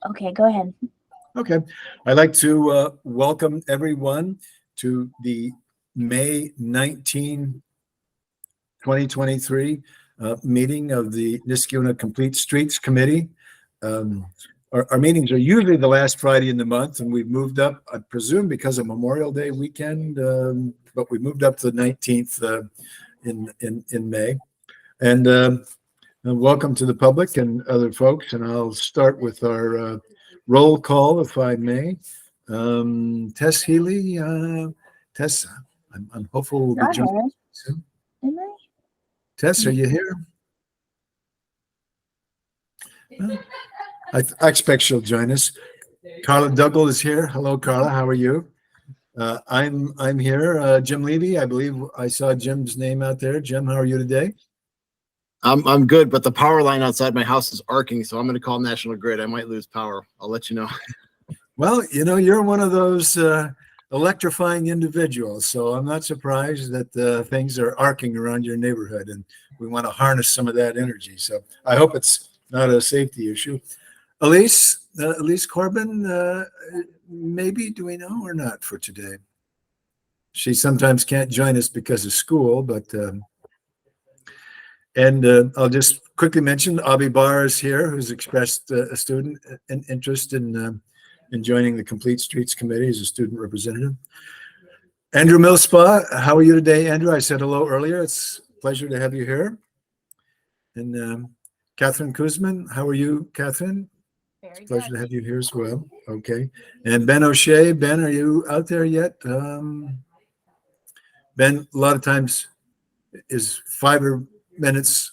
Okay, go ahead. Okay. I'd like to welcome everyone to the May 19, 2023 meeting of the Niskayuna Complete Streets Committee. Our meetings are usually the last Friday in the month, and we've moved up, I presume, because of Memorial Day weekend, but we moved up to the 19th in May. And welcome to the public and other folks. And I'll start with our roll call, if I may. Tess Healy, Tess, I'm hopeful we'll be joining soon. Am I? Tess, are you here? Well, I expect she'll join us. Carla Dougal is here. Hello, Carla. How are you? I'm here. Jim Levy, I believe I saw Jim's name out there. Jim, how are you today? I'm good, but the power line outside my house is arcing, so I'm going to call National Grid. I might lose power. I'll let you know. Well, you know, you're one of those electrifying individuals, so I'm not surprised that things are arcing around your neighborhood, and we want to harness some of that energy. So I hope it's not a safety issue. Elise Corbin, maybe, do we know or not for today? She sometimes can't join us because of school, but I'll just quickly mention Abhi Bar is here, who's expressed a student an interest in joining the Complete Streets Committee as a student representative. Andrew Millspa, how are you today, Andrew? I said hello earlier. It's a pleasure to have you here. And Catherine Kuzman, how are you, Catherine? Very It's a pleasure good. to have you here as well. Okay. And Ben O'Shea, Ben, are you out there yet? Ben, a lot of times is 5 minutes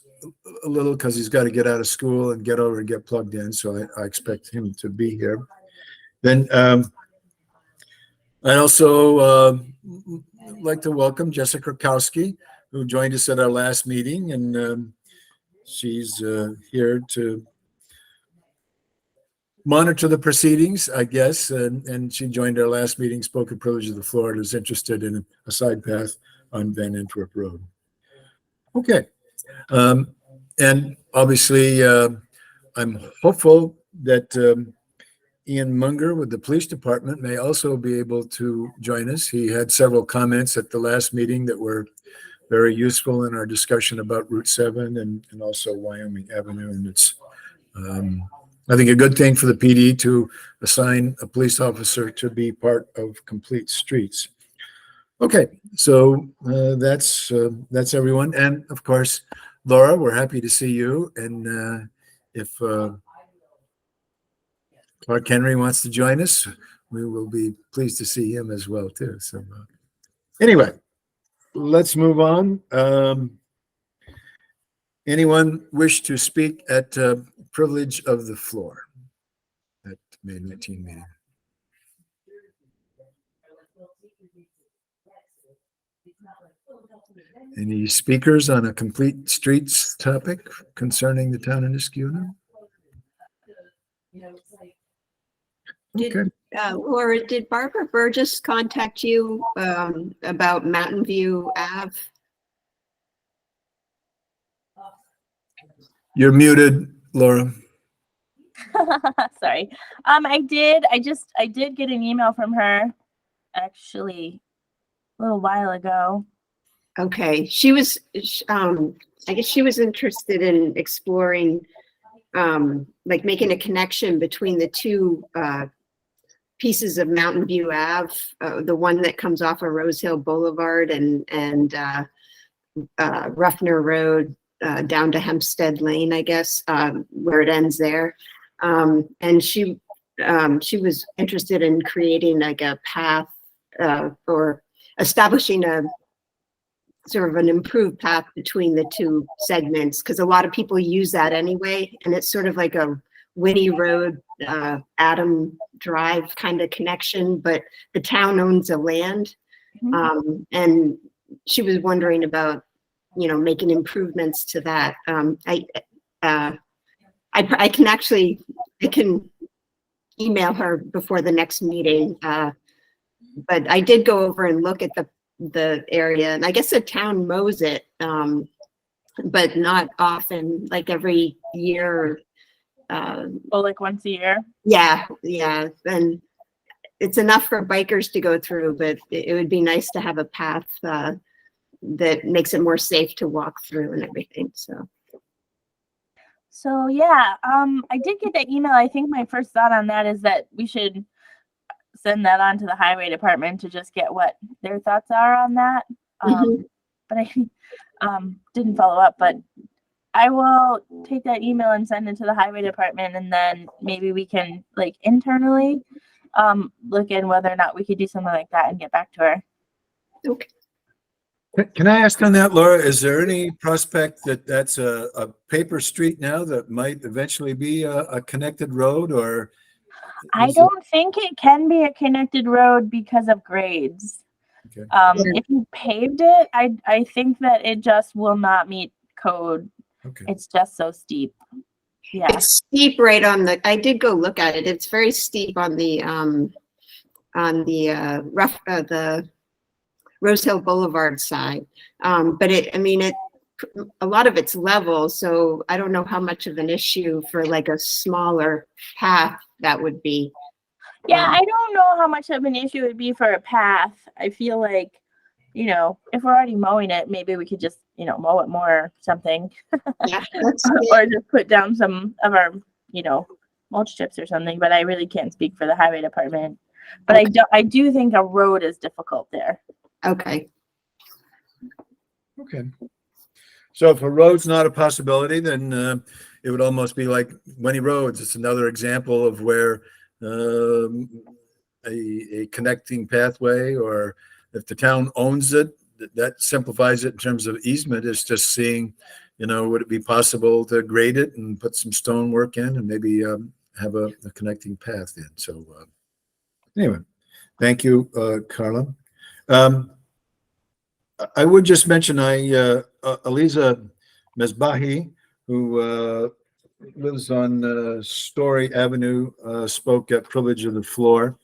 a little because he's got to get out of school and get over and get plugged in. So I expect him to be here. Then I'd also like to welcome Jessica Krakowski, who joined us at our last meeting, and she's here to monitor the proceedings, I guess, and she joined our last meeting, spoke at Privilege of the Floor, and is interested in a side path on Van Antwerp Road. Okay. And obviously, I'm hopeful that Ian Munger with the police department may also be able to join us. He had several comments at the last meeting that were very useful in our discussion about Route 7 and also Wyoming Avenue. And it's, I think, a good thing for the PD to assign a police officer to be part of Complete Streets. Okay, so that's everyone. And of course, Laura, we're happy to see you. And if Clark Henry wants to join us, we will be pleased to see him as well too. So anyway, let's move on. Anyone wish to speak at Privilege of the Floor at May 19 meeting? Any speakers on a Complete Streets topic concerning the town of Niskayuna? Okay. Laura, did Barbara Burgess contact you about Mountain View Ave? You're muted, Laura. Sorry. I did get an email from her actually a little while ago. Okay, she was, I guess she was interested in exploring, like making a connection between the two pieces of Mountain View Ave, the one that comes off of Rose Hill Boulevard and Ruffner Road down to Hempstead Lane, I guess, where it ends there. And she was interested in creating like a path or establishing a sort of an improved path between the two segments, because a lot of people use that anyway, and it's sort of like a Whitty Road, Adam Drive kind of connection, but the town owns the land. And she was wondering about, you know, making improvements to that. I can email her before the next meeting, but I did go over and look at the area, and I guess the town mows it, but not often, like every year Oh, like once a year. yeah, and it's enough for bikers to go through, but it would be nice to have a path that makes it more safe to walk through and everything. So yeah, I did get that email. I think my first thought on that is that we should send that on to the highway department to just get what their thoughts are on that. But I didn't follow up, but I will take that email and send it to the highway department, and then maybe we can like internally look in whether or not we could do something like that and get back to her. Okay. Can I ask on that, Laura, is there any prospect that that's a paper street now that might eventually be a connected road, or? I is it- don't think it can be a connected road because of grades. Okay. If you paved it, I think that it just will not meet code. Okay. It's just so steep. Yeah. It's steep right on the, I did go look at it. It's very steep on the the Rose Hill Boulevard side. But a lot of it's level, so I don't know how much of an issue for like a smaller path that would be. Yeah, I don't know how much of an issue it would be for a path. I feel like, if we're already mowing it, maybe we could just, mow it more or something. Yeah, that's Or just put down some of our, mulch chips or something, but I really can't speak for the highway department. But Okay. I do think a road is difficult there. okay. Okay. So if a road's not a possibility, then it would almost be like Winnie Roads. It's another example of where a connecting pathway, or if the town owns it, that simplifies it in terms of easement. It's just seeing, would it be possible to grade it and put some stonework in and maybe have a connecting path in. So anyway, thank you, Carla. I would just mention Aliza Mesbahi, who lives on Story Avenue, spoke at Privilege of the Floor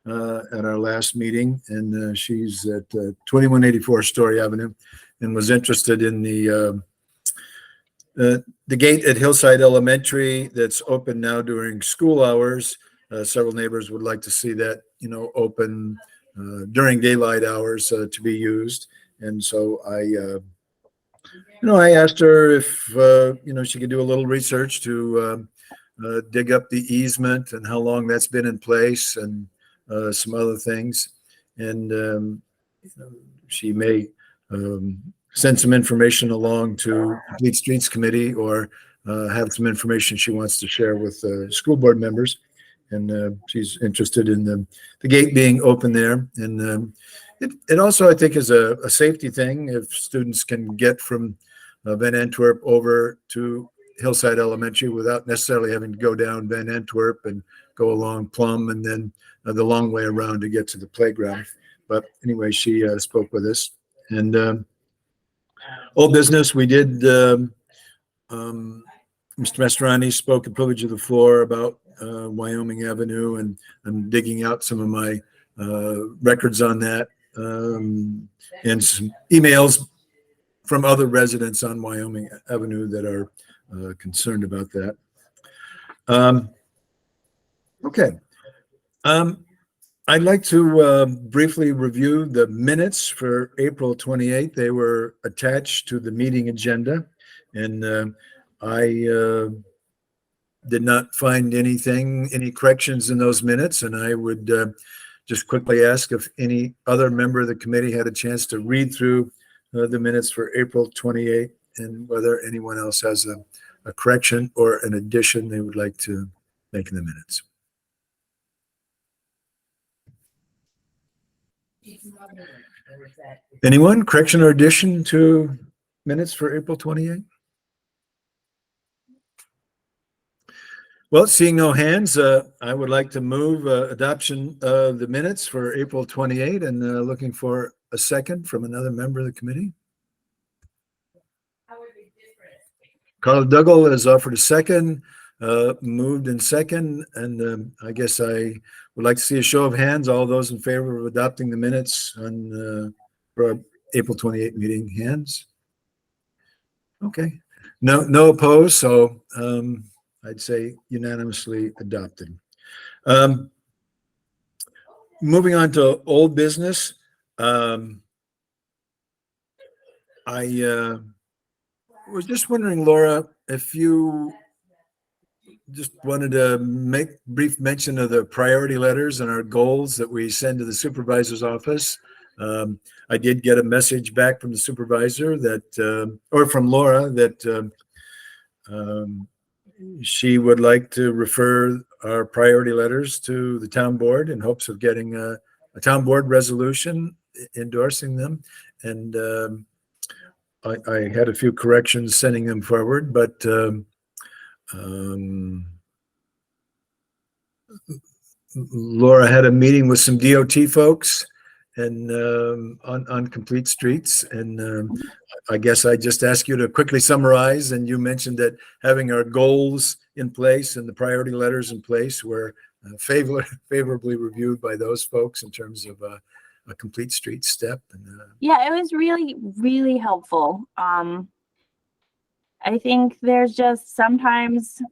at our last meeting, and she's at 2184 Story Avenue, and was interested in the gate at Hillside Elementary that's open now during school hours. Several neighbors would like to see that, open during daylight hours to be used. And so I asked her if, she could do a little research to dig up the easement and how long that's been in place, and some other things. And she may send some information along to Complete Streets Committee, or have some information she wants to share with school board members. And she's interested in the gate being open there. And it also, I think, is a safety thing if students can get from Van Antwerp over to Hillside Elementary without necessarily having to go down Van Antwerp and go along Plum and then the long way around to get to the playground. But anyway, she spoke with us. And old business, we did, Mr. Mastrani spoke at Privilege of the Floor about Wyoming Avenue, and I'm digging out some of my records on that, and some emails from other residents on Wyoming Avenue that are concerned about that. Okay. I'd like to briefly review the minutes for April 28th. They were attached to the meeting agenda, and I did not find any corrections in those minutes, and I would just quickly ask if any other member of the committee had a chance to read through the minutes for April 28th, and whether anyone else has a correction or an addition they would like to make in the minutes. Anyone? Correction or addition to minutes for April 28th? Well, seeing no hands, I would like to move adoption of the minutes for April 28, and looking for a second from another member of the committee. Carla Duggal has offered a second, moved in second, and I guess I would like to see a show of hands. All those in favor of adopting the minutes on for our April 28 meeting, hands. Okay, no opposed, so I'd say unanimously adopted. Moving on to old business. I was just wondering, Laura, if you just wanted to make brief mention of the priority letters and our goals that we send to the supervisor's office. I did get a message back from the supervisor that, or from Laura, that she would like to refer our priority letters to the town board in hopes of getting a town board resolution endorsing them. And I had a few corrections sending them forward, but Laura had a meeting with some DOT folks and on complete streets, and I guess I just asked you to quickly summarize. And you mentioned that having our goals in place and the priority letters in place were favorably reviewed by those folks in terms of a complete street step. And Yeah, it was really, really helpful. I think there's just sometimes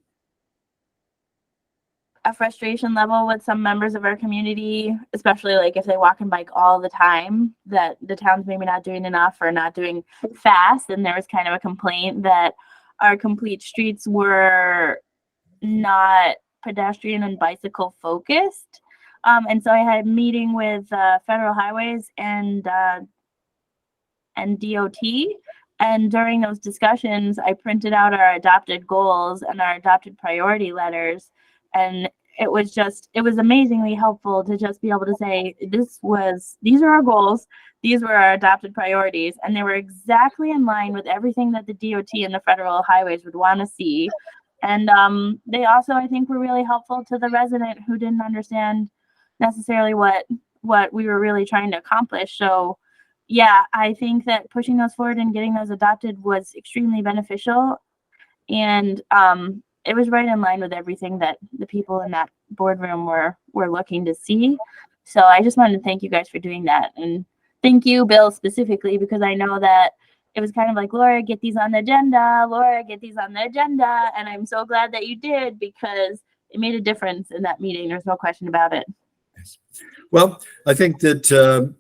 a frustration level with some members of our community, especially like if they walk and bike all the time, that the town's maybe not doing enough or not doing fast. And there was kind of a complaint that our complete streets were not pedestrian and bicycle focused. And so I had a meeting with Federal Highways and DOT. And during those discussions, I printed out our adopted goals and our adopted priority letters. And it was amazingly helpful to just be able to say, these are our goals, these were our adopted priorities, and they were exactly in line with everything that the DOT and the Federal Highways would want to see. And they also, I think, were really helpful to the resident who didn't understand necessarily what we were really trying to accomplish. So yeah, I think that pushing those forward and getting those adopted was extremely beneficial. And it was right in line with everything that the people in that boardroom were looking to see. So I just wanted to thank you guys for doing that. And thank you, Bill, specifically, because I know that it was kind of like, Laura, get these on the agenda. Laura, get these on the agenda. And I'm so glad that you did, because it made a difference in that meeting. There's no question about it. well, I think that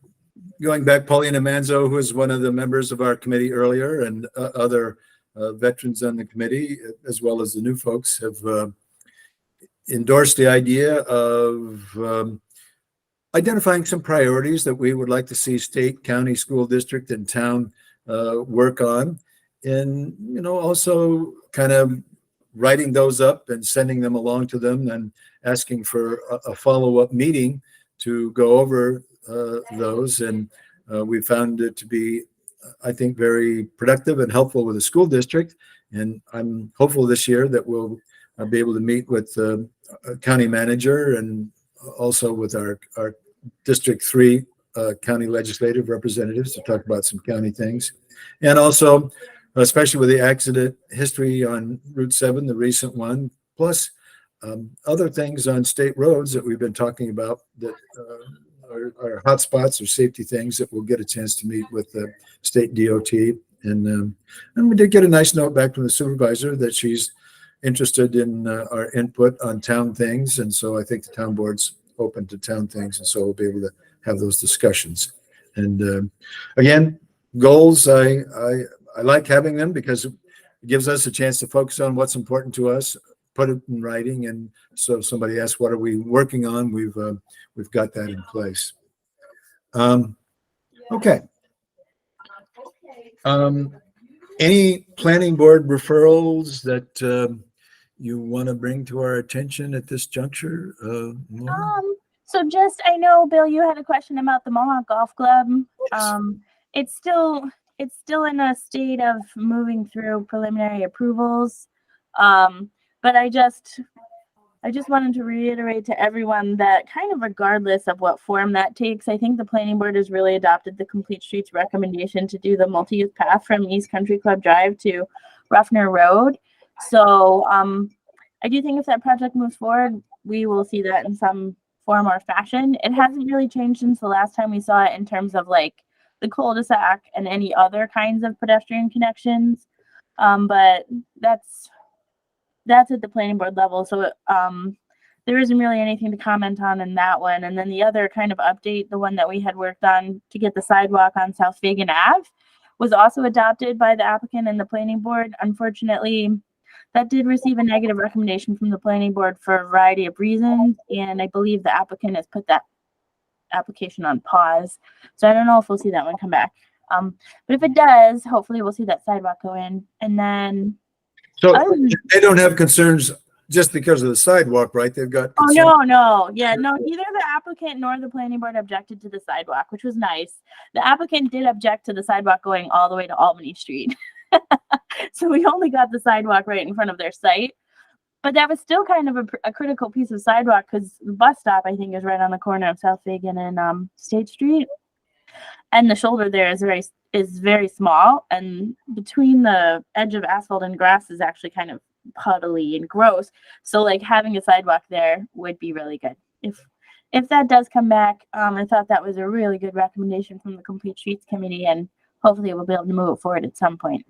going back, Paulina Manzo, who is one of the members of our committee earlier, and other veterans on the committee, as well as the new folks, have endorsed the idea of identifying some priorities that we would like to see state, county, school district, and town work on, and also kind of writing those up and sending them along to them, and asking for a follow-up meeting to go over those. And we found it to be, I think, very productive and helpful with the school district. And I'm hopeful this year that we'll be able to meet with the county manager and also with our District 3 county legislative representatives to talk about some county things. And also, especially with the accident history on Route 7, the recent one, plus other things on state roads that we've been talking about that are hotspots or safety things, that we'll get a chance to meet with the state DOT. And we did get a nice note back from the supervisor that she's interested in our input on town things. And so I think the town board's open to town things. And so we'll be able to have those discussions. And again, goals, I like having them because it gives us a chance to focus on what's important to us, put it in writing. And so if somebody asks, what are we working on? We've got that in place. Okay. Any planning board referrals that you want to bring to our attention at this juncture? So just, I know, Bill, you had a question about the Mohawk Golf Club. Yes. It's still in a state of moving through preliminary approvals. But I just wanted to reiterate to everyone that kind of regardless of what form that takes, I think the planning board has really adopted the Complete Streets recommendation to do the multi-use path from East Country Club Drive to Ruffner Road. So I do think if that project moves forward, we will see that in some form or fashion. It hasn't really changed since the last time we saw it in terms of like the cul-de-sac and any other kinds of pedestrian connections. But that's that's at the planning board level. So there isn't really anything to comment on in that one. And then the other kind of update, the one that we had worked on to get the sidewalk on South Fagan Ave, was also adopted by the applicant and the planning board. Unfortunately, that did receive a negative recommendation from the planning board for a variety of reasons. And I believe the applicant has put that application on pause. So I don't know if we'll see that one come back. But if it does, hopefully we'll see that sidewalk go in. And then So They don't have concerns just because of the sidewalk, right? They've got. oh concerns- no, yeah, no, neither the applicant nor the planning board objected to the sidewalk, which was nice. The applicant did object to the sidewalk going all the way to Albany Street. So we only got the sidewalk right in front of their site. But that was still kind of a critical piece of sidewalk because the bus stop, I think, is right on the corner of South Fagan and State Street. And the shoulder there is very small. And between the edge of asphalt and grass is actually kind of puddly and gross. So like having a sidewalk there would be really good. If that does come back, I thought that was a really good recommendation from the Complete Streets Committee, and hopefully we'll be able to move it forward at some point.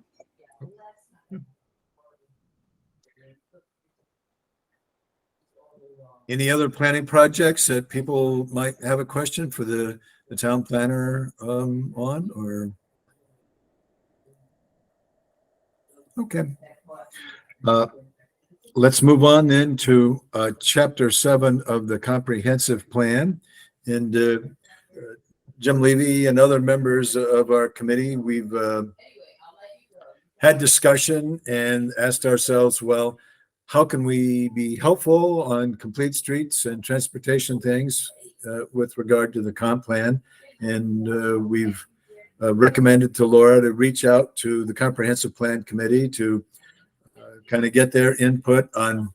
Any other planning projects that people might have a question for the town planner on, or? Okay. Let's move on then to chapter 7 of the comprehensive plan. And Jim Levy and other members of our committee, we've had discussion and asked ourselves, well, how can we be helpful on complete streets and transportation things with regard to the comp plan? And we've recommended to Laura to reach out to the comprehensive plan committee to kind of get their input on,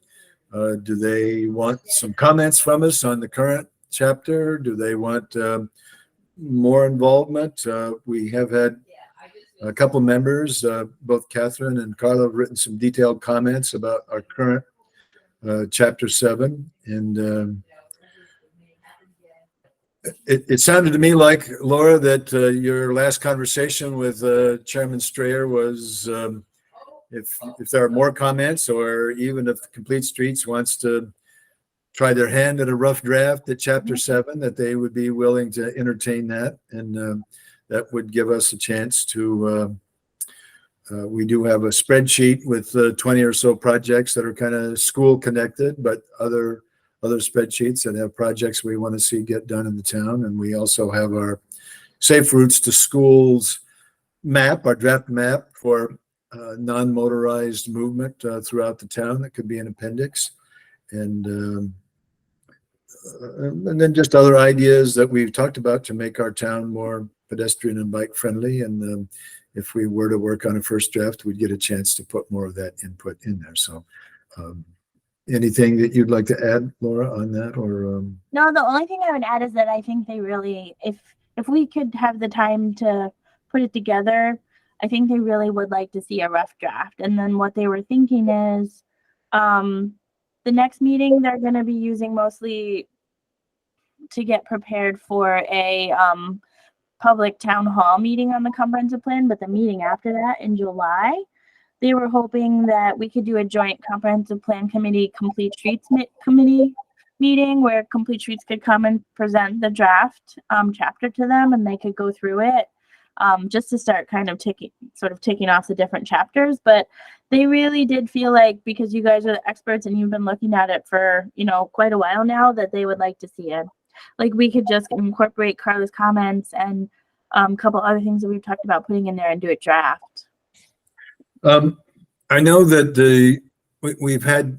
do they want some comments from us on the current chapter? Do they want more involvement? We have had a couple members, both Catherine and Carla, have written some detailed comments about our current chapter 7. And it sounded to me like, Laura, that your last conversation with Chairman Strayer was if there are more comments, or even if Complete Streets wants to try their hand at a rough draft at chapter 7, that they would be willing to entertain that. And that would give us a chance to, we do have a spreadsheet with 20 or so projects that are kind of school connected, but other spreadsheets that have projects we want to see get done in the town. And we also have our Safe Routes to Schools map, our draft map for non-motorized movement throughout the town. That could be an appendix. And then just other ideas that we've talked about to make our town more pedestrian and bike friendly. And if we were to work on a first draft, we'd get a chance to put more of that input in there. So anything that you'd like to add, Laura, on that? Or No, the only thing I would add is that I think they really, if we could have the time to put it together, I think they really would like to see a rough draft. And then what they were thinking is the next meeting they're going to be using mostly to get prepared for a public town hall meeting on the comprehensive plan, but the meeting after that in July, they were hoping that we could do a joint comprehensive plan committee, Complete Streets committee meeting where Complete Streets could come and present the draft chapter to them, and they could go through it just to start kind of ticking off the different chapters. But they really did feel like, because you guys are the experts and you've been looking at it for, quite a while now, that they would like to see it. Like we could just incorporate Carla's comments and a couple other things that we've talked about putting in there and do a draft. I know that we've had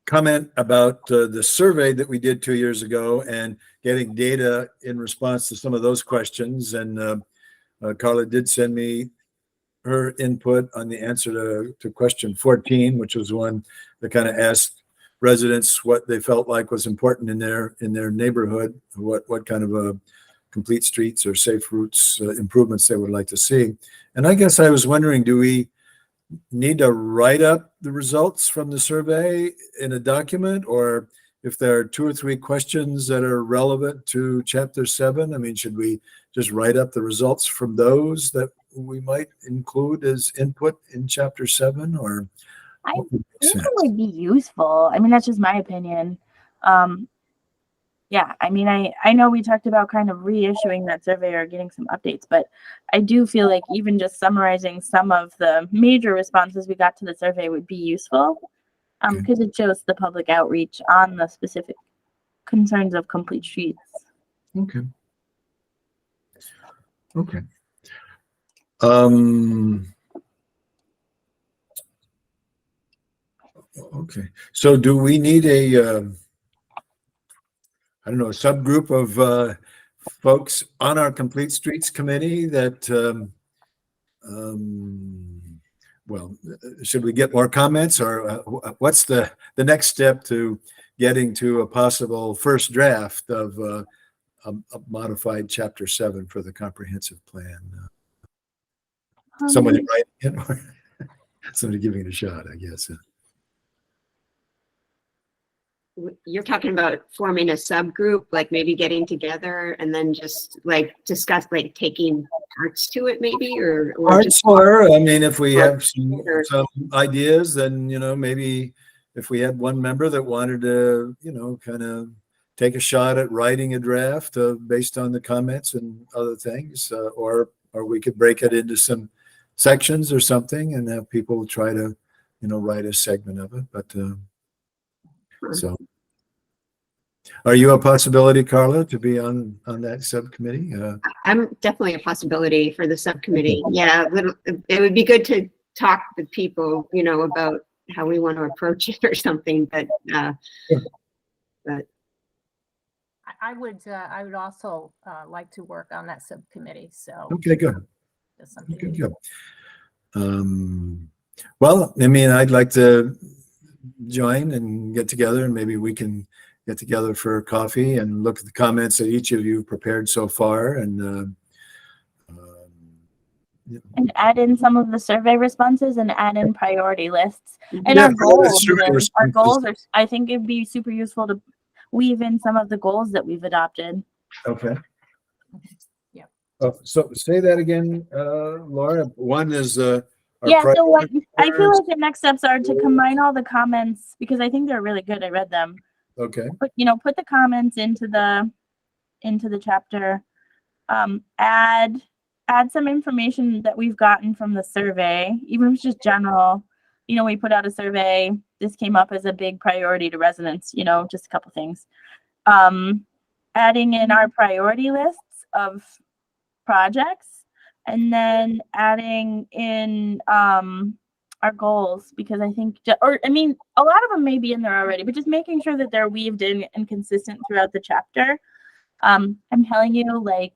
comment about the survey that we did 2 years ago and getting data in response to some of those questions. And Carla did send me her input on the answer to question 14, which was one that kind of asked residents what they felt like was important in their neighborhood, what kind of complete streets or safe routes improvements they would like to see. And I guess I was wondering, do we need to write up the results from the survey in a document, or if there are 2 or 3 questions that are relevant to chapter 7, I mean, should we just write up the results from those that we might include as input in chapter 7? Or I Makes think it sense. would be useful. I mean, that's just my opinion. Yeah, I mean, I know we talked about kind of reissuing that survey or getting some updates, but I do feel like even just summarizing some of the major responses we got to the survey would be useful, because it shows the public outreach on the specific concerns of complete streets. Okay. Okay. Okay. So do we need a, I don't know, a subgroup of folks on our Complete Streets Committee that, well, should we get more comments, or what's the next step to getting to a possible first draft of a modified Chapter 7 for the comprehensive plan? Somebody writing it, or somebody giving it a shot, I guess. You're talking about forming a subgroup, like maybe getting together and then just like discuss like taking parts to it maybe, or just Or, I mean, if we have Or- some ideas, then, maybe if we had one member that wanted to, kind of take a shot at writing a draft based on the comments and other things, or we could break it into some sections or something and have people try to, write a segment of it. But so, are you a possibility, Carla, to be on that subcommittee? I'm definitely a possibility for the subcommittee. Yeah, it would be good to talk with people, about how we want to approach it or something. But I would also like to work on that subcommittee. So Okay, good. that's something. Good, good. Well, I mean, I'd like to join and get together, and maybe we can get together for coffee and look at the comments that each of you prepared so far, and And add in some of the survey responses and add in priority lists. And Yeah, our goals, survey even, our responses. goals are, I think it'd be super useful to weave in some of the goals that we've adopted. okay. Yeah. So say that again, Laura. One is our Yeah, so what priority I feel concerns. like the next steps are to combine all the comments, because I think they're really good. I read them. Okay. Put the comments into the chapter. Add some information that we've gotten from the survey, even if it's just general. We put out a survey. This came up as a big priority to residents, just a couple things. Adding in our priority lists of projects, and then adding in our goals, because I think, a lot of them may be in there already, but just making sure that they're weaved in and consistent throughout the chapter. I'm telling you, like,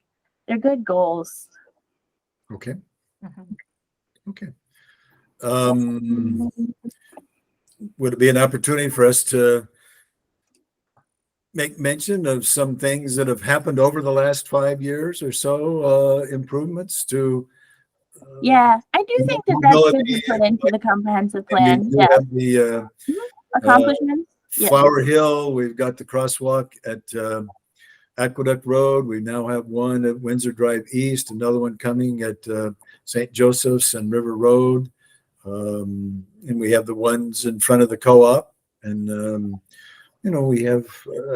they're good goals. Okay. Mhm. Okay. Would it be an opportunity for us to make mention of some things that have happened over the last 5 years or so, improvements to? Yeah, I do think that should be put into the comprehensive plan. We do Yeah, have the accomplishments. Yeah. Flower Hill. We've got the crosswalk at Aqueduct Road. We now have one at Windsor Drive East, another one coming at St. Joseph's and River Road. And we have the ones in front of the co-op. And, we have,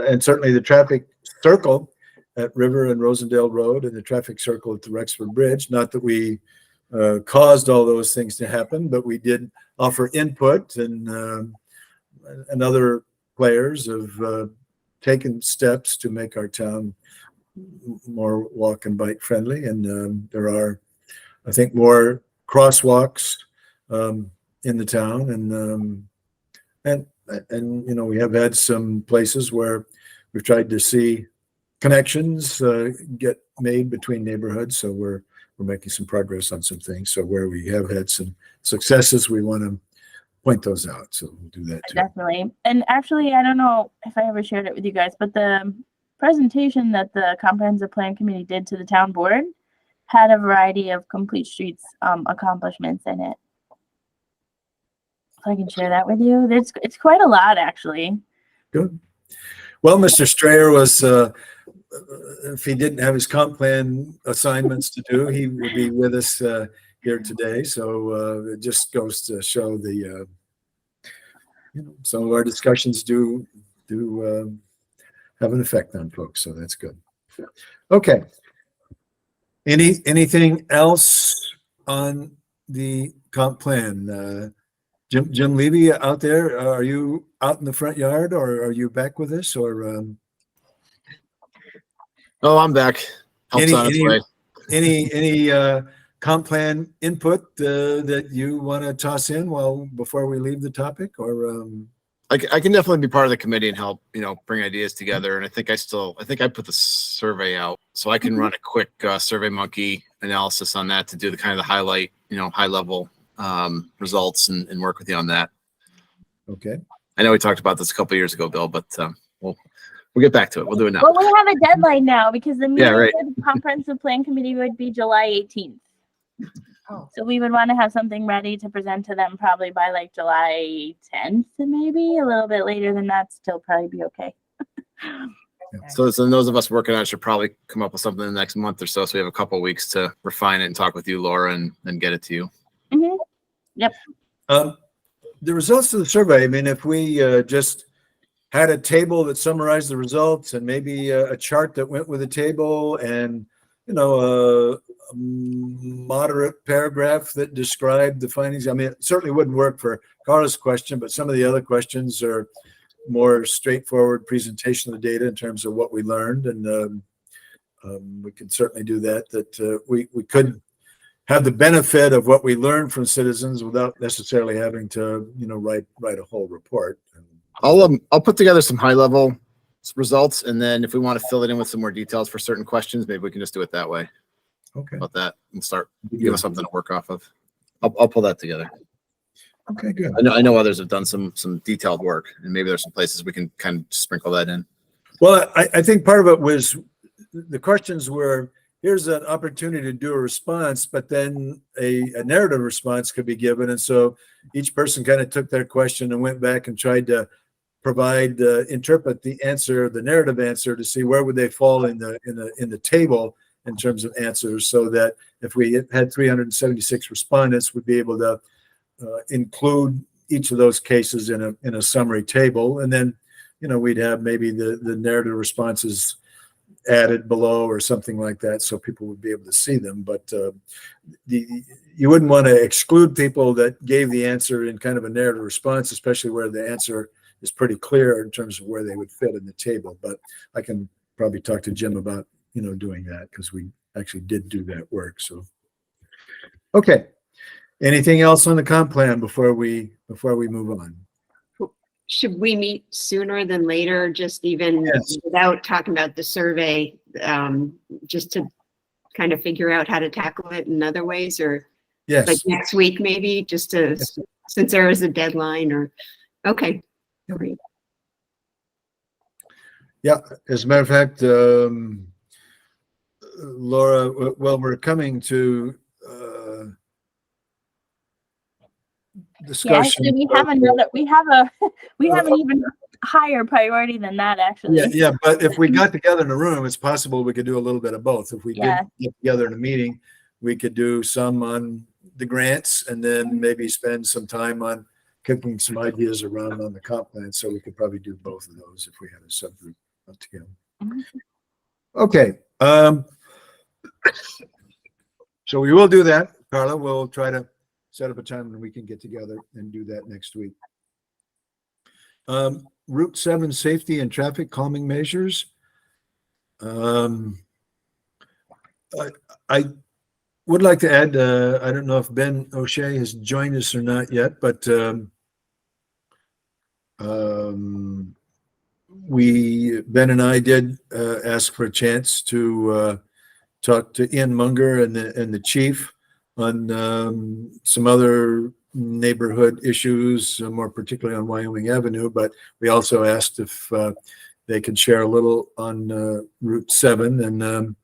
and certainly the traffic circle at River and Rosendale Road, and the traffic circle at the Rexford Bridge. Not that we caused all those things to happen, but we did offer input, and other players have taken steps to make our town more walk and bike friendly. And there are, I think, more crosswalks in the town, and we have had some places where we've tried to see connections get made between neighborhoods. So we're making some progress on some things. So where we have had some successes, we want to point those out. So we'll do that too. Definitely. And actually, I don't know if I ever shared it with you guys, but the presentation that the comprehensive plan committee did to the town board had a variety of complete streets accomplishments in it. So I can share that with you. It's quite a lot, actually. Good. Well, Mr. Strayer was, if he didn't have his comp plan assignments to do, he would be with us here today. So it just goes to show the some of our discussions do have an effect on folks, so that's good. Okay. Anything else on the comp plan? Jim Levy out there, are you out in the front yard, or are you back with us, or Oh, I'm back. Helps Any- on its any- way. any comp plan input that you want to toss in before we leave the topic, or I can definitely be part of the committee and help, bring ideas together. And I think I put the survey out, so I can run a quick Survey Monkey analysis on that to do the kind of the highlight, high level results and work with you on that. okay? I know we talked about this a couple of years ago, Bill, but we'll get back to it. We'll do it now. Well, we have a deadline now because the meeting right. for the comprehensive plan committee would be July 18th. Oh, So we would want to have something ready to present to them probably by like July 10th, maybe a little bit later than that. Still probably be okay. So those of us working on it should probably come up with something in the next month or so. So we have a couple of weeks to refine it and talk with you, Laura, and then get it to you. Mm-hmm. The results of the survey, I mean, if we just had a table that summarized the results and maybe a chart that went with the table and, a moderate paragraph that described the findings. I mean, it certainly wouldn't work for Carla's question, but some of the other questions are more straightforward presentation of the data in terms of what we learned. And we can certainly do that, we could have the benefit of what we learned from citizens without necessarily having to, write a whole report. I'll put together some high level results, and then if we want to fill it in with some more details for certain questions, maybe we can just do it that way. Okay. About that and start give us something to work off of. I'll pull that together. Okay, good. I know others have done some detailed work, and maybe there's some places we can kind of sprinkle that in. Well, I think part of it was the questions were, here's an opportunity to do a response, but then a narrative response could be given. And so each person kind of took their question and went back and tried to interpret the answer, the narrative answer, to see where would they fall in the table in terms of answers, so that if we had 376 respondents, we'd be able to include each of those cases in a summary table. And then, we'd have maybe the narrative responses added below or something like that, so people would be able to see them. But you wouldn't want to exclude people that gave the answer in kind of a narrative response, especially where the answer is pretty clear in terms of where they would fit in the table. But I can probably talk to Jim about, doing that, because we actually did do that work. So, okay. Anything else on the comp plan before we move on? Should we meet sooner than later, just even Yes. without talking about the survey, just to kind of figure out how to tackle it in other ways, or like Yes. next week, maybe, just to, Yes. since there is a deadline, or, okay. Great. Yeah. As a matter of fact, Laura, well, we're coming to Yeah, discussion. actually, we have an even higher priority than that, actually. Yeah, but if we got together in a room, it's possible we could do a little bit of both. If we Yeah. did get together in a meeting, we could do some on the grants and then maybe spend some time on kicking some ideas around on the comp plan. So we could probably do both of those if we had a subgroup together. Mhm. Okay. So we will do that. Carla, we'll try to set up a time when we can get together and do that next week. Route 7 safety and traffic calming measures. I would like to add, I don't know if Ben O'Shea has joined us or not yet, but Ben and I did ask for a chance to talk to Ian Munger and the chief on some other neighborhood issues, more particularly on Wyoming Avenue, but we also asked if they could share a little on Route 7, and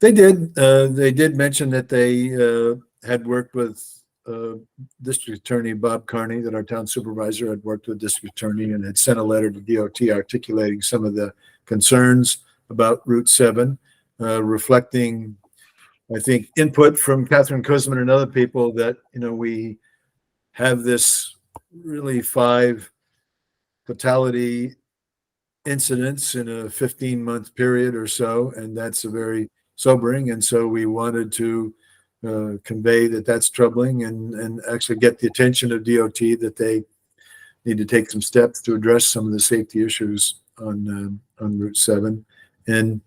they did. They did mention that they had worked with District Attorney Bob Carney, that our town supervisor had worked with District Attorney and had sent a letter to DOT articulating some of the concerns about Route 7, reflecting, I think, input from Catherine Kuzman and other people that, we have this really 5 fatality incidents in a 15-month period or so, and that's a very sobering. And so we wanted to convey that that's troubling, and actually get the attention of DOT that they need to take some steps to address some of the safety issues on Route 7. And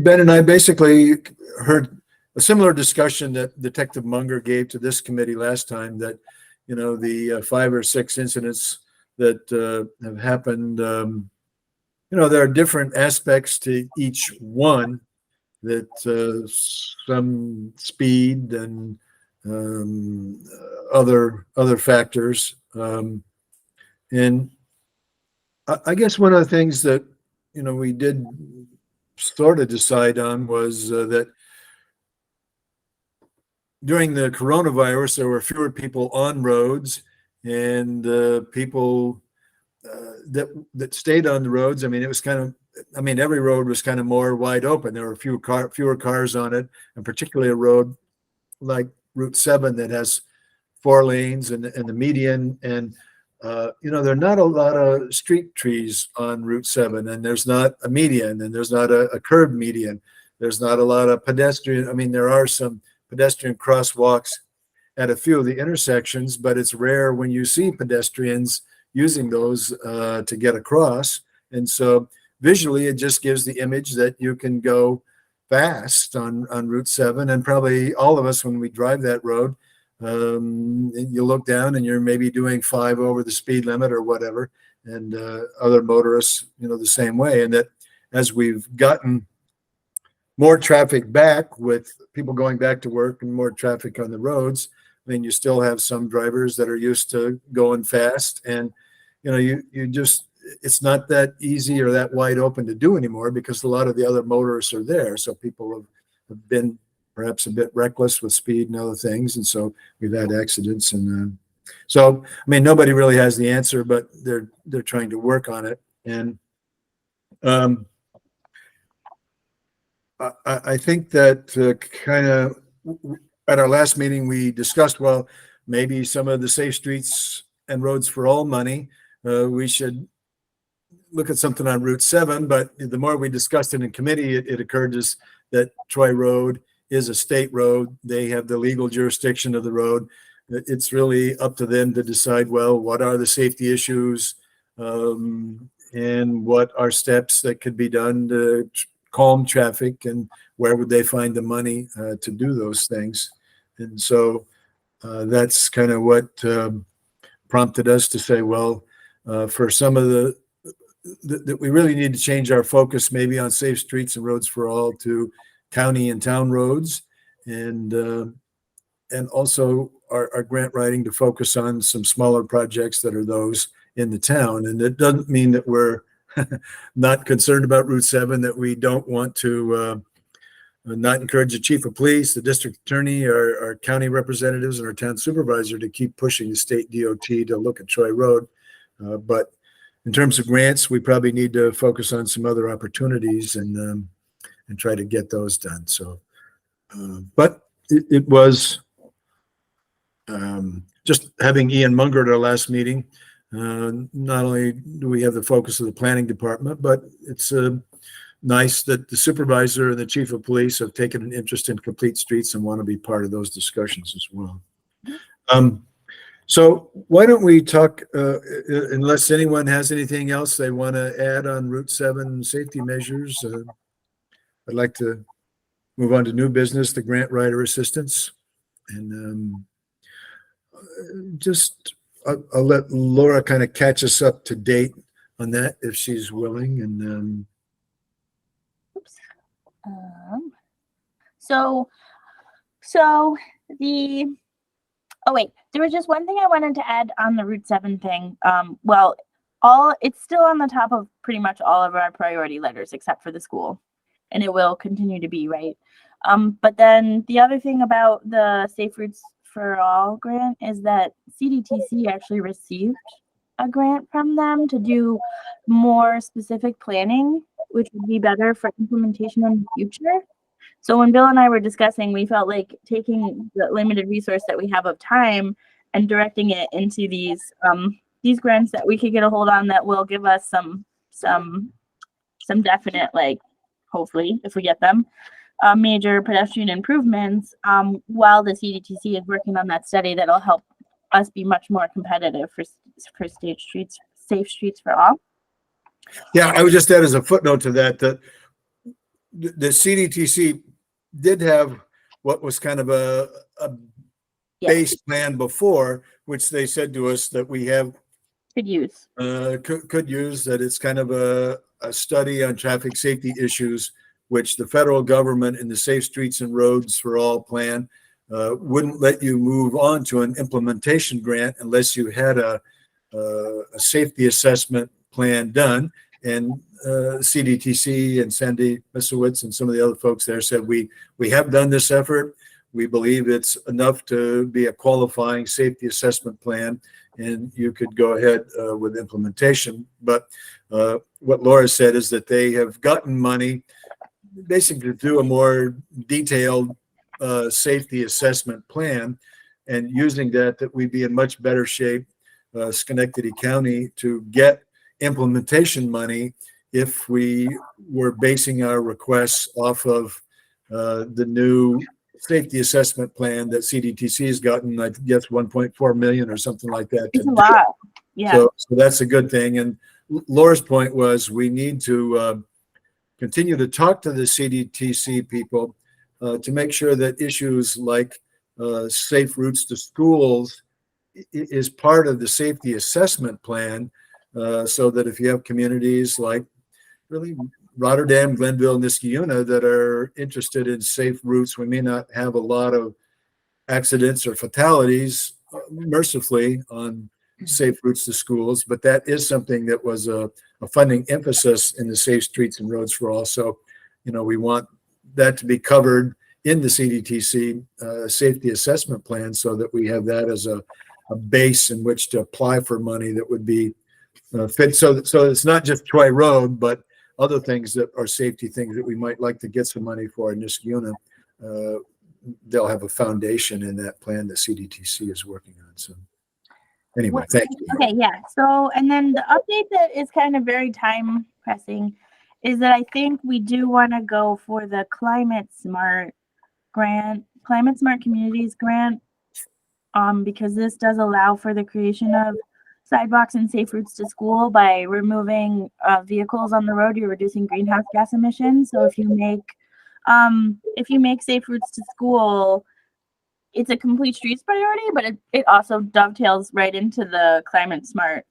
Ben and I basically heard a similar discussion that Detective Munger gave to this committee last time, that, you know, the 5 or 6 incidents that have happened, you know, there are different aspects to each one, that some speed and other factors. And I guess one of the things that, you know, we did sort of decide on was that during the coronavirus, there were fewer people on roads, and people that stayed on the roads. I mean, it was kind of, I mean, every road was kind of more wide open. There were fewer cars on it, and particularly a road like Route 7 that has 4 lanes and the median. And you know, there are not a lot of street trees on Route 7, and there's not a median, and there's not a curved median. There's not a lot of pedestrian. I mean, there are some pedestrian crosswalks at a few of the intersections, but it's rare when you see pedestrians using those to get across. And so visually, it just gives the image that you can go fast on Route 7. And probably all of us, when we drive that road, you look down and you're maybe doing 5 over the speed limit or whatever, and other motorists, you know, the same way. And that as we've gotten more traffic back, with people going back to work and more traffic on the roads, I mean, you still have some drivers that are used to going fast, and you know, you just, it's not that easy or that wide open to do anymore, because a lot of the other motorists are there. So people have been perhaps a bit reckless with speed and other things, and so we've had accidents. And so, I mean, nobody really has the answer, but they're trying to work on it. And I think that kind of at our last meeting, we discussed, well, maybe some of the Safe Streets and Roads for All money, we should look at something on Route 7. But the more we discussed it in committee, it occurred to us that Troy Road is a state road. They have the legal jurisdiction of the road. It's really up to them to decide, well, what are the safety issues, and what are steps that could be done to calm traffic, and where would they find the money to do those things. And so that's kind of what prompted us to say, well, for some of that we really need to change our focus maybe on Safe Streets and Roads for All to county and town roads, and also our grant writing to focus on some smaller projects that are those in the town. And it doesn't mean that we're not concerned about Route 7, that we don't want to not encourage the chief of police, the district attorney, our county representatives, and our town supervisor to keep pushing the state DOT to look at Troy Road. But in terms of grants, we probably need to focus on some other opportunities and try to get those done. So, but it was just having Ian Munger at our last meeting. Not only do we have the focus of the planning department, but it's nice that the supervisor and the chief of police have taken an interest in Complete Streets and want to be part of those discussions as well. So why don't we talk, unless anyone has anything else they want to add on Route 7 safety measures, I'd like to move on to new business, the grant writer assistance. And just, I'll let Laura kind of catch us up to date on that if she's willing. And oh wait, there was just one thing I wanted to add on the Route 7 thing. Well, it's still on the top of pretty much all of our priority letters except for the school, and it will continue to be, right? But then the other thing about the Safe Routes for All grant is that CDTC actually received a grant from them to do more specific planning, which would be better for implementation in the future. So when Bill and I were discussing, we felt like taking the limited resource that we have of time and directing it into these grants that we could get a hold on that will give us some definite, like, hopefully, if we get them, major pedestrian improvements, while the CDTC is working on that study that'll help us be much more competitive for safe streets for all. Yeah, I would just add as a footnote to that, that the CDTC did have what was kind of a Yeah. base plan before, which they said to us that we have Could use. could use, that it's kind of a study on traffic safety issues, which the federal government in the Safe Streets and Roads for All plan wouldn't let you move on to an implementation grant unless you had a safety assessment plan done. And CDTC and Sandy Misowitz and some of the other folks there said, we have done this effort. We believe it's enough to be a qualifying safety assessment plan, and you could go ahead with implementation. But what Laura said is that they have gotten money basically to do a more detailed safety assessment plan, and using that we'd be in much better shape, Schenectady County, to get implementation money if we were basing our requests off of the new safety assessment plan that CDTC has gotten, I guess 1.4 million or something like that. It's a lot. Yeah. So that's a good thing. And Laura's point was we need to continue to talk to the CDTC people to make sure that issues like safe routes to schools is part of the safety assessment plan, so that if you have communities like really Rotterdam, Glenville, Niskayuna that are interested in safe routes, we may not have a lot of accidents or fatalities, mercifully, on safe routes to schools, but that is something that was a funding emphasis in the Safe Streets and Roads for All. So, we want that to be covered in the CDTC safety assessment plan, so that we have that as a base in which to apply for money that would be fit. So it's not just Troy Road, but other things that are safety things that we might like to get some money for in Niskayuna. They'll have a foundation in that plan that CDTC is working on. So anyway, thank you. Okay, yeah. So, and then the update that is kind of very time pressing is that I think we do want to go for the Climate Smart Communities grant, because this does allow for the creation of sidewalks and safe routes to school. By removing vehicles on the road, you're reducing greenhouse gas emissions. So if you make safe routes to school, it's a complete streets priority, but it also dovetails right into the Climate Smart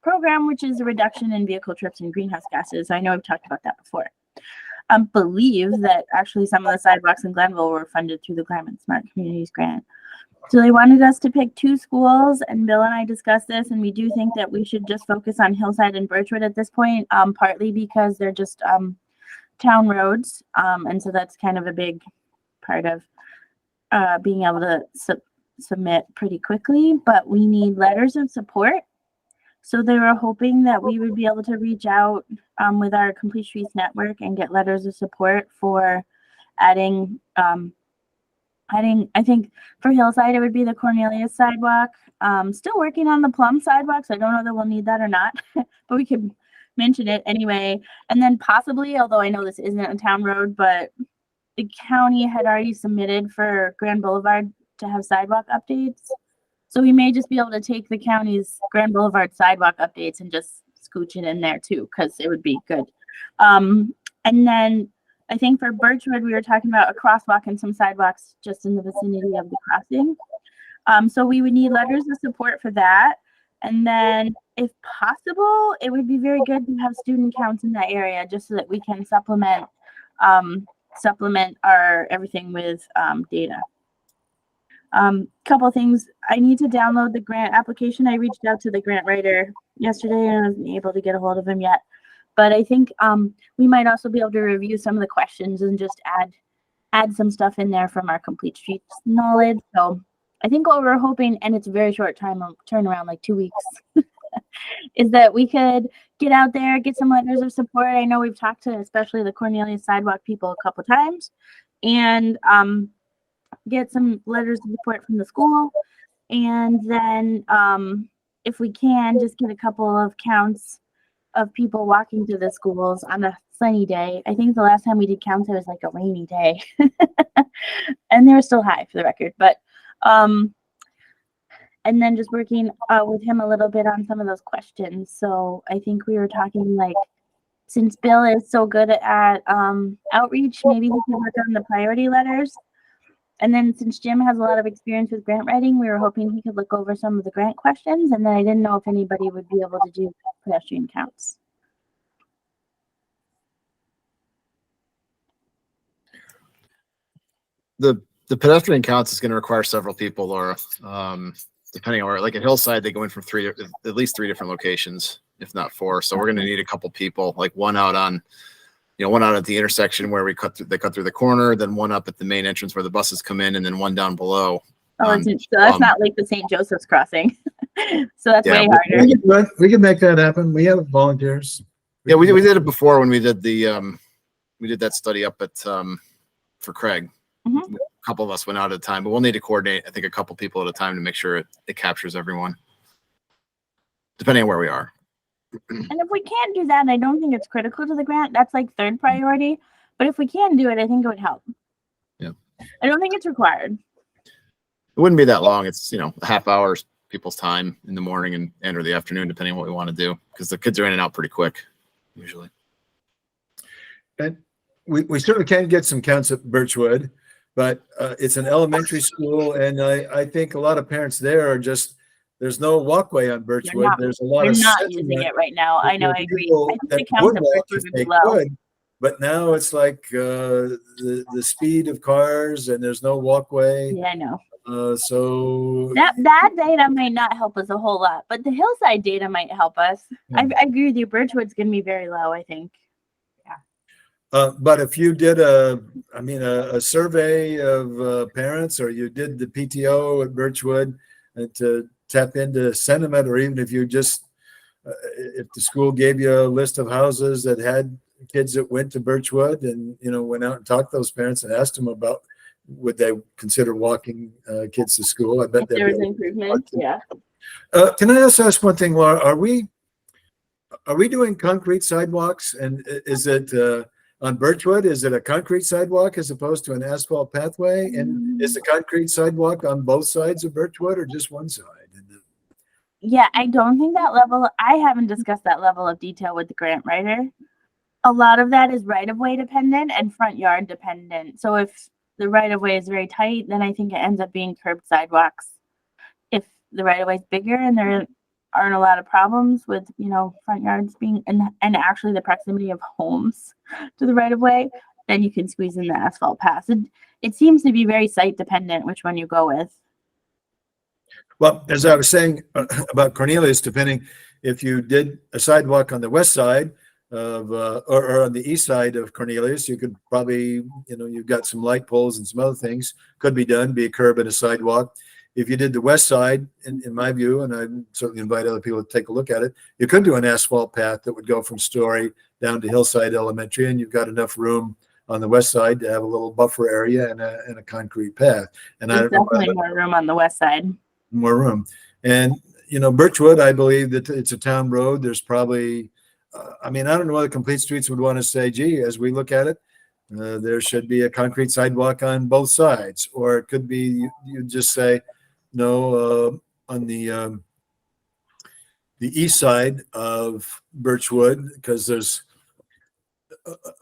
program, which is a reduction in vehicle trips and greenhouse gases. I know I've talked about that before. Believe that actually some of the sidewalks in Glenville were funded through the Climate Smart Communities grant. So they wanted us to pick 2 schools, and Bill and I discussed this, and we do think that we should just focus on Hillside and Birchwood at this point, partly because they're just town roads, and so that's kind of a big part of being able to submit pretty quickly, but we need letters of support. So they were hoping that we would be able to reach out with our Complete Streets Network and get letters of support for adding, I think for Hillside, it would be the Cornelius sidewalk. Still working on the Plum sidewalk, so I don't know that we'll need that or not, but we could mention it anyway. And then possibly, although I know this isn't a town road, but the county had already submitted for Grand Boulevard to have sidewalk updates. So we may just be able to take the county's Grand Boulevard sidewalk updates and just scooch it in there too, because it would be good. And then I think for Birchwood, we were talking about a crosswalk and some sidewalks just in the vicinity of the crossing. So we would need letters of support for that. And then if possible, it would be very good to have student counts in that area just so that we can supplement our everything with data. Couple things. I need to download the grant application. I reached out to the grant writer yesterday and I wasn't able to get a hold of him yet. But I think we might also be able to review some of the questions and just add some stuff in there from our Complete Streets knowledge. So I think what we're hoping, and it's a very short turnaround, like 2 weeks, is that we could get out there, get some letters of support. I know we've talked to especially the Cornelius sidewalk people a couple times, and get some letters of support from the school And then if we can, just get a couple of counts of people walking to the schools on a sunny day. I think the last time we did counts, it was like a rainy day. And they were still high for the record. But and then just working with him a little bit on some of those questions. So I think we were talking like, since Bill is so good at outreach, maybe we can work on the priority letters. And then since Jim has a lot of experience with grant writing, we were hoping he could look over some of the grant questions. And then I didn't know if anybody would be able to do pedestrian counts. The pedestrian counts is going to require several people, Laura. Depending on where, like at Hillside, they go in from at least three different locations, if not four. So we're going to need a couple people, like one out on, one out at the intersection where they cut through the corner, then one up at the main entrance where the buses come in, and then one down below. Oh, so that's not like the St. Joseph's crossing. So that's way harder. We can make that happen. We have volunteers. Yeah, we did it before when we did we did that study up at for Craig. Mm-hmm. A couple of us went out at a time, but we'll need to coordinate, I think, a couple people at a time to make sure it captures everyone, depending on where we are. And if we can't do that, I don't think it's critical to the grant. That's like third priority. But if we can do it, I think it would help. Yeah. I don't think it's required. It wouldn't be that long. It's, a half hour people's time in the morning and or the afternoon, depending on what we want to do, because the kids are in and out pretty quick, usually. And we certainly can get some counts at Birchwood, but it's an elementary school, and I think a lot of parents there are just, there's no walkway on Birchwood. There's a lot We're of not using it right now. I know, I agree. I think the counts at Birchwood would be low. But now it's like the speed of cars, and there's no walkway. Yeah, I know. So that data might not help us a whole lot, but the Hillside data might help us. Yeah. I agree with you. Birchwood's going to be very low, I think. But if you did a survey of parents, or you did the PTO at Birchwood to tap into sentiment, or even if you just, if the school gave you a list of houses that had kids that went to Birchwood and, went out and talked to those parents and asked them about, would they consider walking kids to school? I bet there was improvement. Yeah. Can I also ask one thing, Laura? Are we doing concrete sidewalks? And is it on Birchwood? Is it a concrete sidewalk as opposed to an asphalt pathway? And is the concrete sidewalk on both sides of Birchwood, or just one side? Yeah, I don't think that level. I haven't discussed that level of detail with the grant writer. A lot of that is right-of-way dependent and front yard dependent. So if the right-of-way is very tight, then I think it ends up being curbed sidewalks. If the right-of-way is bigger and there aren't a lot of problems with, front yards being, and actually the proximity of homes to the right-of-way, then you can squeeze in the asphalt path. It seems to be very site dependent which one you go with. Well, as I was saying about Cornelius, depending if you did a sidewalk on the west side of, or on the east side of Cornelius, you could probably, you've got some light poles and some other things could be done, be a curb and a sidewalk. If you did the west side, in my view, and I certainly invite other people to take a look at it, you could do an asphalt path that would go from Story down to Hillside Elementary, and you've got enough room on the west side to have a little buffer area and a concrete path. And there's definitely more room on the west side. More room. And, Birchwood, I believe that it's a town road. There's probably, I don't know whether Complete Streets would want to say, gee, as we look at it, there should be a concrete sidewalk on both sides. Or it could be, you just say, no, on the east side of Birchwood, because there's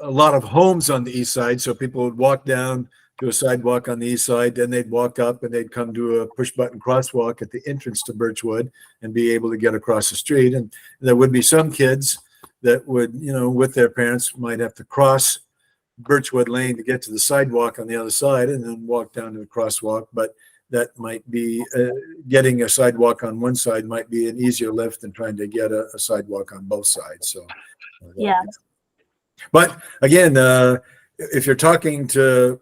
a lot of homes on the east side. So people would walk down to a sidewalk on the east side, then they'd walk up and they'd come to a push button crosswalk at the entrance to Birchwood and be able to get across the street. And there would be some kids that would, with their parents, might have to cross Birchwood Lane to get to the sidewalk on the other side and then walk down to the crosswalk. But that might be, getting a sidewalk on one side might be an easier lift than trying to get a sidewalk on both sides. So, yeah. But again, if you're talking to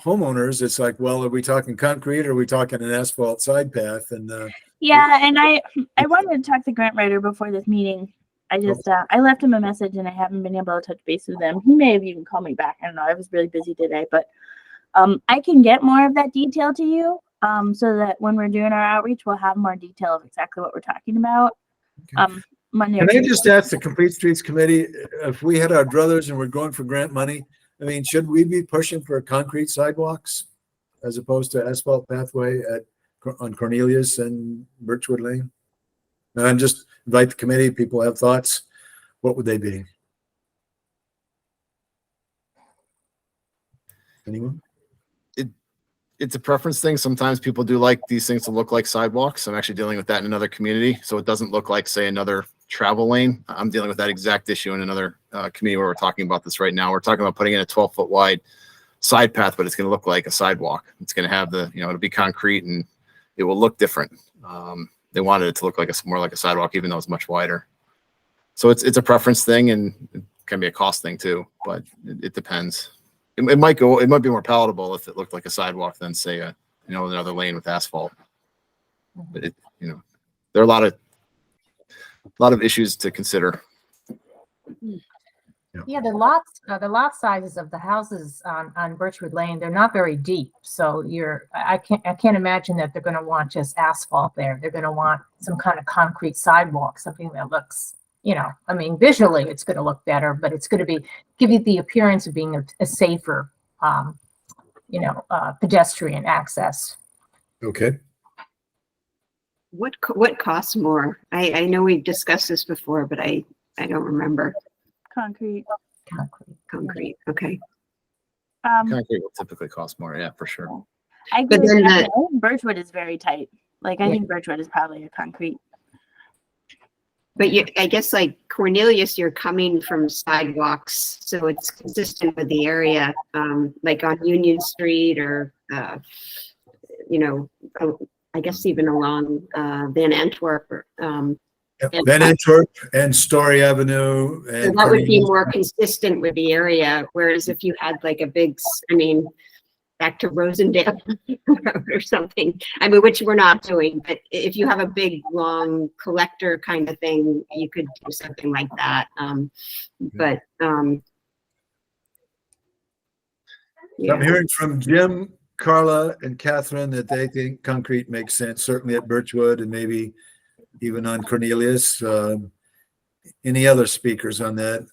homeowners, it's like, well, are we talking concrete or are we talking an asphalt side path? And yeah, and I wanted to talk to the grant writer before this meeting. I just I left him a message and I haven't been able to touch base with him. He may have even called me back. I don't know. I was really busy today, but I can get more of that detail to you. so that when we're doing our outreach, we'll have more detail of exactly what we're talking about. Okay. Monday. or Can I Tuesday. just ask the Complete Streets Committee, if we had our druthers and we're going for grant money, I mean, should we be pushing for concrete sidewalks as opposed to asphalt pathway on Cornelius and Birchwood Lane? And I'm just invite the committee, people have thoughts. What would they be? Anyone? It's a preference thing. Sometimes people do like these things to look like sidewalks. I'm actually dealing with that in another community, so it doesn't look like, say, another travel lane. I'm dealing with that exact issue in another community where we're talking about this right now. We're talking about putting in a 12-foot wide side path, but it's going to look like a sidewalk. It's going to have the, it'll be concrete and it will look different. They wanted it to look like more like a sidewalk, even though it's much wider. So it's a preference thing, and it can be a cost thing too, but it depends. It might be more palatable if it looked like a sidewalk than, say, another lane with asphalt. But there are a lot of issues to consider. Yeah, the lot sizes of the houses on Birchwood Lane, they're not very deep. So I can't imagine that they're going to want just asphalt there. They're going to want some kind of concrete sidewalk, something that looks, visually it's going to look better, but it's going to give you the appearance of being a safer, pedestrian access. Okay. What costs more? I know we've discussed this before, but I don't remember. Concrete. Concrete. Okay. Concrete will typically cost more, yeah, for sure. I agree But with then that. I think Birchwood is very tight. Like I Yeah. think Birchwood is probably a concrete. But I guess like Cornelius, you're coming from sidewalks, so it's consistent with the area, like on Union Street or, I guess even along Van Antwerp. Van Antwerp and Story Avenue. So And that would be Cornelius. more consistent with the area, whereas if you had like a big, back to Rosendale Road or something, which we're not doing, but if you have a big, long collector kind of thing, you could do something like that. Yeah. I'm hearing from Jim, Carla, and Catherine that they think concrete makes sense, certainly at Birchwood and maybe even on Cornelius. Any other speakers on that?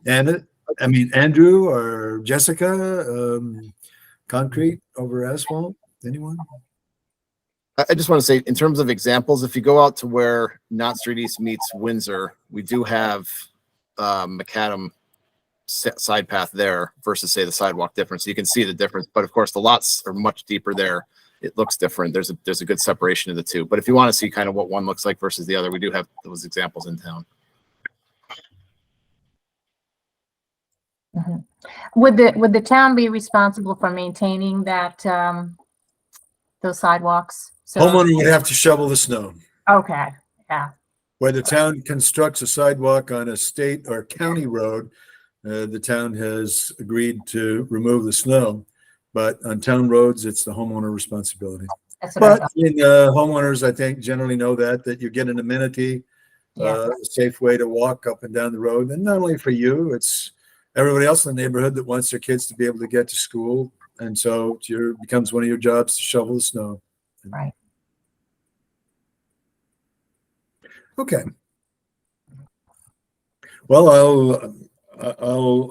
Andrew or Jessica, concrete over asphalt? Anyone? I just want to say, in terms of examples, if you go out to where Knott Street East meets Windsor, we do have macadam side path there versus, say, the sidewalk difference. You can see the difference, but of course the lots are much deeper there. It looks different. There's a good separation of the two. But if you want to see kind of what one looks like versus the other, we do have those examples in town. Mm-hmm. Would the town be responsible for maintaining that those sidewalks? Homeowner would have to shovel the snow. Okay, yeah. Where the town constructs a sidewalk on a state or county road, the town has agreed to remove the snow. But on town roads, it's the homeowner responsibility. That's what I But thought. homeowners, I think, generally know that you get an amenity, Yeah. a safe way to walk up and down the road. And not only for you, it's everybody else in the neighborhood that wants their kids to be able to get to school. And so it becomes one of your jobs to shovel the snow. Right. Okay. Well, I'll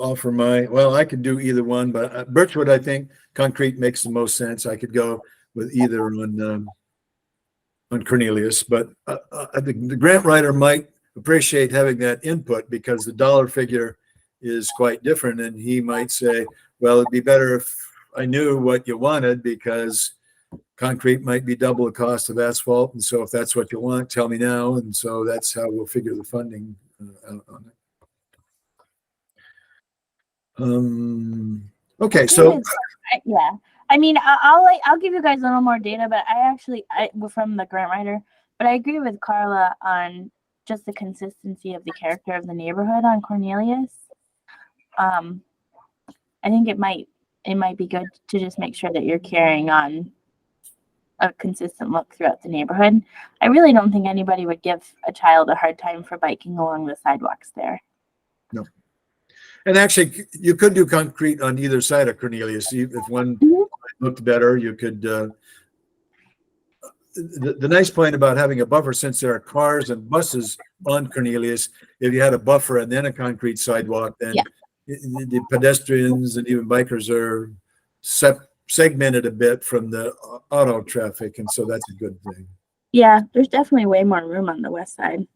offer I could do either one, but Birchwood, I think concrete makes the most sense. I could go with either on Cornelius, but I think the grant writer might appreciate having that input because the dollar figure is quite different. And he might say, well, it'd be better if I knew what you wanted because concrete might be double the cost of asphalt. And so if that's what you want, tell me now. And so that's how we'll figure the funding out on it. Okay, so Yeah, I'll give you guys a little more data, but from the grant writer, but I agree with Carla on just the consistency of the character of the neighborhood on Cornelius. I think it might be good to just make sure that you're carrying on a consistent look throughout the neighborhood. I really don't think anybody would give a child a hard time for biking along the sidewalks there. no. And actually, you could do concrete on either side of Cornelius. If one looked better, you could the nice point about having a buffer, since there are cars and buses on Cornelius, if you had a buffer and then a concrete sidewalk, then Yeah. the pedestrians and even bikers are segmented a bit from the auto traffic, and so that's a good thing. Yeah, there's definitely way more room on the west side.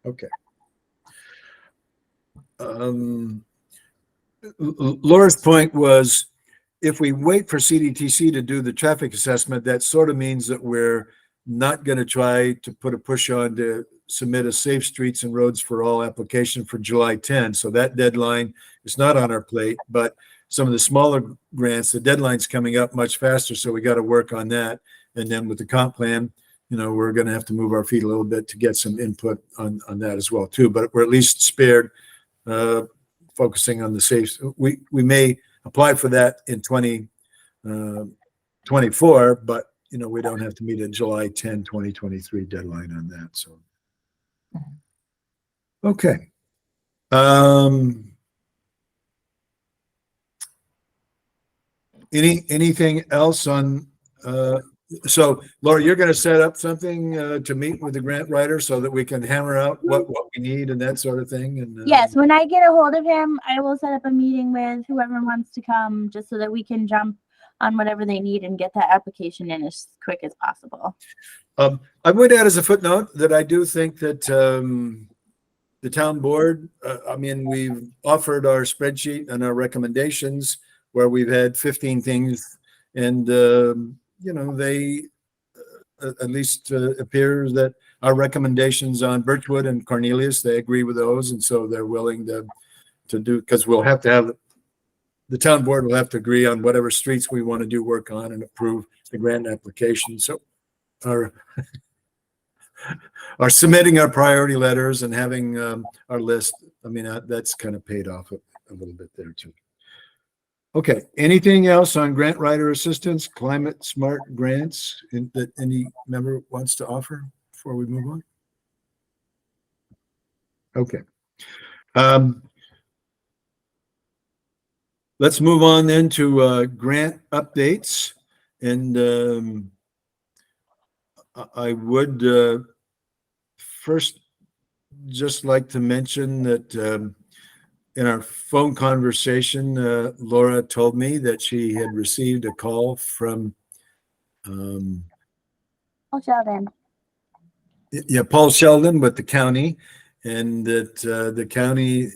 Okay. Laura's point was, if we wait for CDTC to do the traffic assessment, that sort of means that we're not going to try to put a push on to submit a Safe Streets and Roads for All application for July 10. So that deadline is not on our plate, but some of the smaller grants, the deadline's coming up much faster. So we got to work on that. And then with the comp plan, we're going to have to move our feet a little bit to get some input on that as well too. But we're at least spared focusing on the safe. We may apply for that in 2024, but we don't have to meet a July 10, 2023 deadline on that. So, okay. Anything else on? So, Laura, you're going to set up something to meet with the grant writer so that we can hammer out what we need and that sort of thing. And Yes, when I get a hold of him, I will set up a meeting with whoever wants to come, just so that we can jump on whatever they need and get that application in as quick as possible. I would add as a footnote that I do think that the town board, we've offered our spreadsheet and our recommendations where we've had 15 things, and they at least appears that our recommendations on Birchwood and Cornelius, they agree with those, and so they're willing to do, because we'll have to have the town board will have to agree on whatever streets we want to do work on and approve the grant application. So our submitting our priority letters and having our list, that's kind of paid off a little bit there too. Okay, anything else on grant writer assistance, climate smart grants that any member wants to offer before we move on? Okay. Let's move on then to grant updates. And I would first just like to mention that in our phone conversation, Laura told me that she had received a call from Paul Sheldon. Paul Sheldon with the county, and that the county,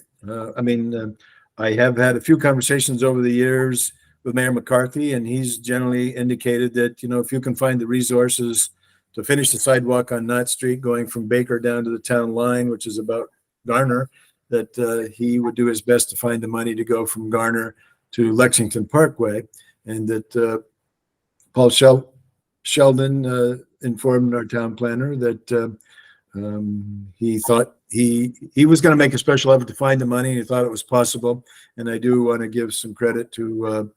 I have had a few conversations over the years with Mayor McCarthy, and he's generally indicated that, if you can find the resources to finish the sidewalk on Knott Street going from Baker down to the town line, which is about Garner, that he would do his best to find the money to go from Garner to Lexington Parkway, and that Paul Sheldon informed our town planner that he thought he was going to make a special effort to find the money, and he thought it was possible. And I do want to give some credit to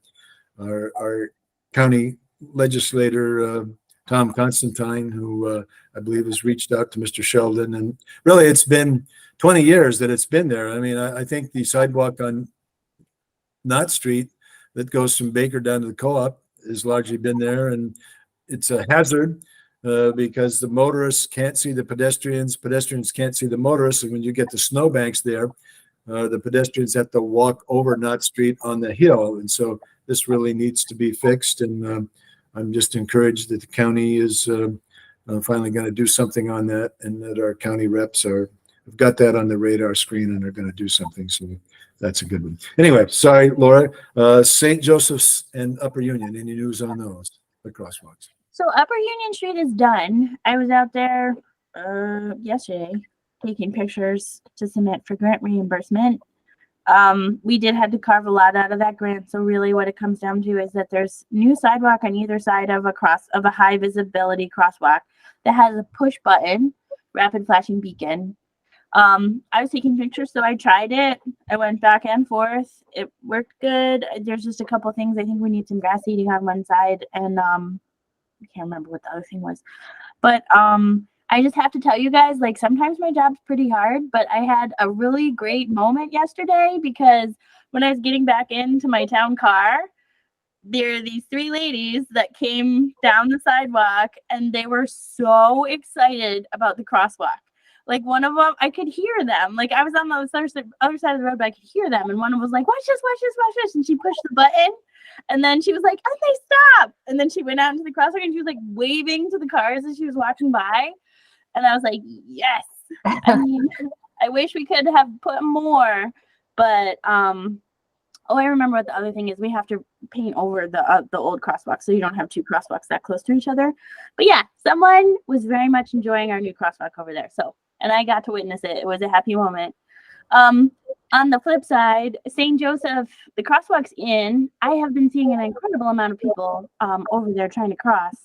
our county legislator, Tom Constantine, who I believe has reached out to Mr. Sheldon. And really, it's been 20 years that it's been there. I think the sidewalk on Knott Street that goes from Baker down to the co-op has largely been there, and it's a hazard because the motorists can't see the pedestrians can't see the motorists, and when you get the snowbanks there, the pedestrians have to walk over Knott Street on the hill, and so this really needs to be fixed. And I'm just encouraged that the county is finally going to do something on that, and that our county reps have got that on the radar screen and are going to do something. So that's a good one. Anyway, sorry, Laura. St. Joseph's and Upper Union, any news on those, the crosswalks? So Upper Union Street is done. I was out there yesterday taking pictures to submit for grant reimbursement. We did have to carve a lot out of that grant. So really what it comes down to is that there's new sidewalk on either side of a high visibility crosswalk that has a push button, rapid flashing beacon. I was taking pictures, so I tried it. I went back and forth. It worked good. There's just a couple things. I think we need some grass seeding on one side, and I can't remember what the other thing was. But I just have to tell you guys, like, sometimes my job's pretty hard, but I had a really great moment yesterday because when I was getting back into my town car, there are these three ladies that came down the sidewalk and they were so excited about the crosswalk. Like one of them, I could hear them. Like I was on the other side of the road, but I could hear them. And one of them was like, watch this, watch this, watch this. And she pushed the button. And then she was like, okay, stop. And then she went out into the crosswalk and she was like waving to the cars as she was walking by. And I was like, yes. I mean, I wish we could have put more, but oh, I remember what the other thing is. We have to paint over the old crosswalk so you don't have two crosswalks that close to each other. But yeah, someone was very much enjoying our new crosswalk over there. So, and I got to witness it. It was a happy moment. On the flip side, St. Joseph, the crosswalk's in. I have been seeing an incredible amount of people over there trying to cross.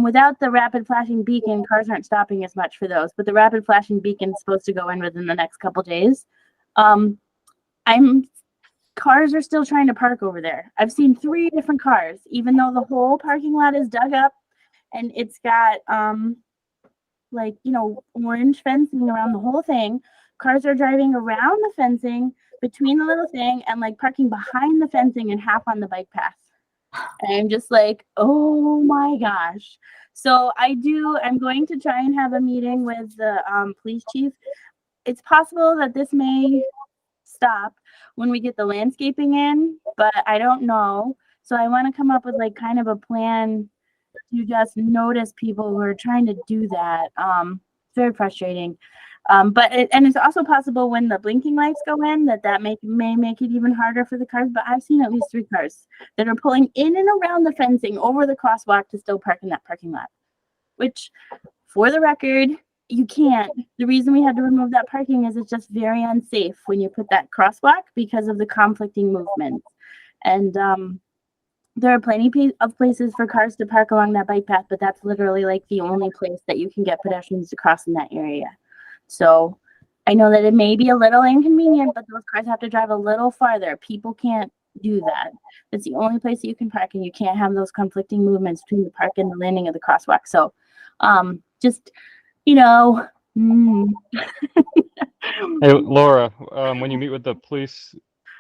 Without the rapid flashing beacon, cars aren't stopping as much for those, but the rapid flashing beacon is supposed to go in within the next couple days. Cars are still trying to park over there. I've seen 3 different cars, even though the whole parking lot is dug up and it's got like, you know, orange fencing around the whole thing. Cars are driving around the fencing between the little thing and like parking behind the fencing and half on the bike path. And I'm just like, oh my gosh. So I'm going to try and have a meeting with the police chief. It's possible that this may stop when we get the landscaping in, but I don't know. So I want to come up with like kind of a plan to just notice people who are trying to do that. It's very frustrating. But it's also possible when the blinking lights go in that may make it even harder for the cars. But I've seen at least 3 cars that are pulling in and around the fencing over the crosswalk to still park in that parking lot, which for the record, you can't. The reason we had to remove that parking is it's just very unsafe when you put that crosswalk because of the conflicting movements. And there are plenty of places for cars to park along that bike path, but that's literally like the only place that you can get pedestrians to cross in that area. So I know that it may be a little inconvenient, but those cars have to drive a little farther. People can't do that. It's the only place that you can park, and you can't have those conflicting movements between the park and the landing of the crosswalk. So just, you know. Hey, Laura, when you meet with the police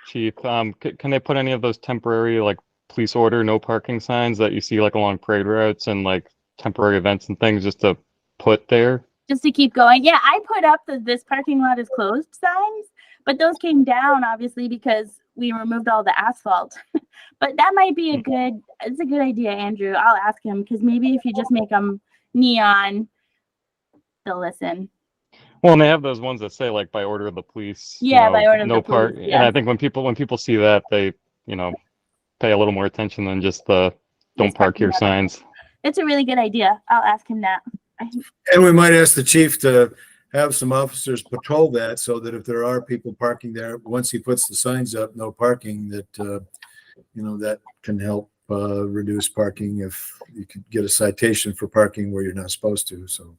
chief, can they put any of those temporary, like, police order, no parking signs that you see, like, along parade routes and, like, temporary events and things just to put there? Just to keep going. Yeah, I put up this parking lot is closed signs, but those came down, obviously, because we removed all the asphalt. But that might be it's a good idea, Andrew. I'll ask him, because maybe if you just make them neon, they'll listen. Well, and they have those ones that say, like, by order of the police. Yeah, by order of no the park. police, yeah. And I think when people see that, they, pay a little more attention than just the don't Yes, park here parking signs. It's a really good idea. I'll ask him that. And we might ask the chief to have some officers patrol that so that if there are people parking there, once he puts the signs up, no parking, that, that can help reduce parking if you could get a citation for parking where you're not supposed to. So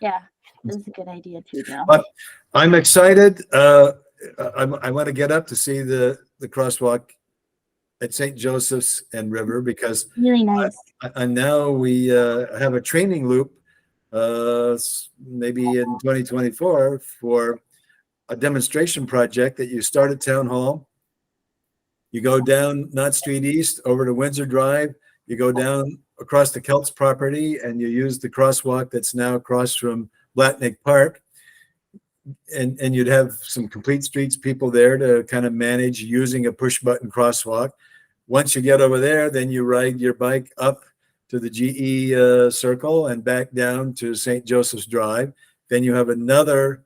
Yeah, this is a good idea too, Bill. But I'm excited. I want to get up to see the crosswalk at St. Joseph's and River, because Really nice. and now we have a training loop, maybe in 2024, for a demonstration project that you start at Town Hall. You go down Knott Street East over to Windsor Drive. You go down across the Kelts property, and you use the crosswalk that's now across from Blatnick Park. And you'd have some complete streets people there to kind of manage using a push button crosswalk. Once you get over there, then you ride your bike up to the GE circle and back down to St. Joseph's Drive. Then you have another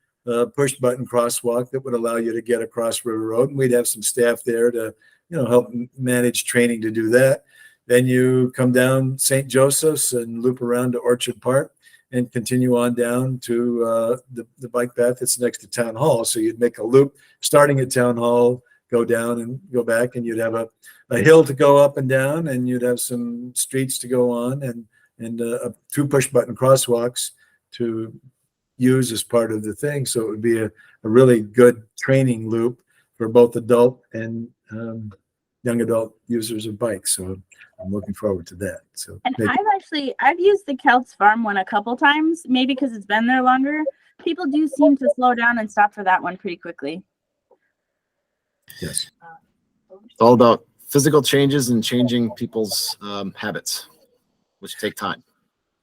push button crosswalk that would allow you to get across River Road. And we'd have some staff there to, help manage training to do that. Then you come down St. Joseph's and loop around to Orchard Park and continue on down to the bike path that's next to Town Hall. So you'd make a loop starting at Town Hall, go down and go back, and you'd have a hill to go up and down, and you'd have some streets to go on, and 2 push button crosswalks to use as part of the thing. So it would be a really good training loop for both adult and young adult users of bikes. So I'm looking forward to that. So And I've used the Kelts Farm one a couple times, maybe because it's been there longer. People do seem to slow down and stop for that one pretty quickly. yes. It's all about physical changes and changing people's habits, which take time,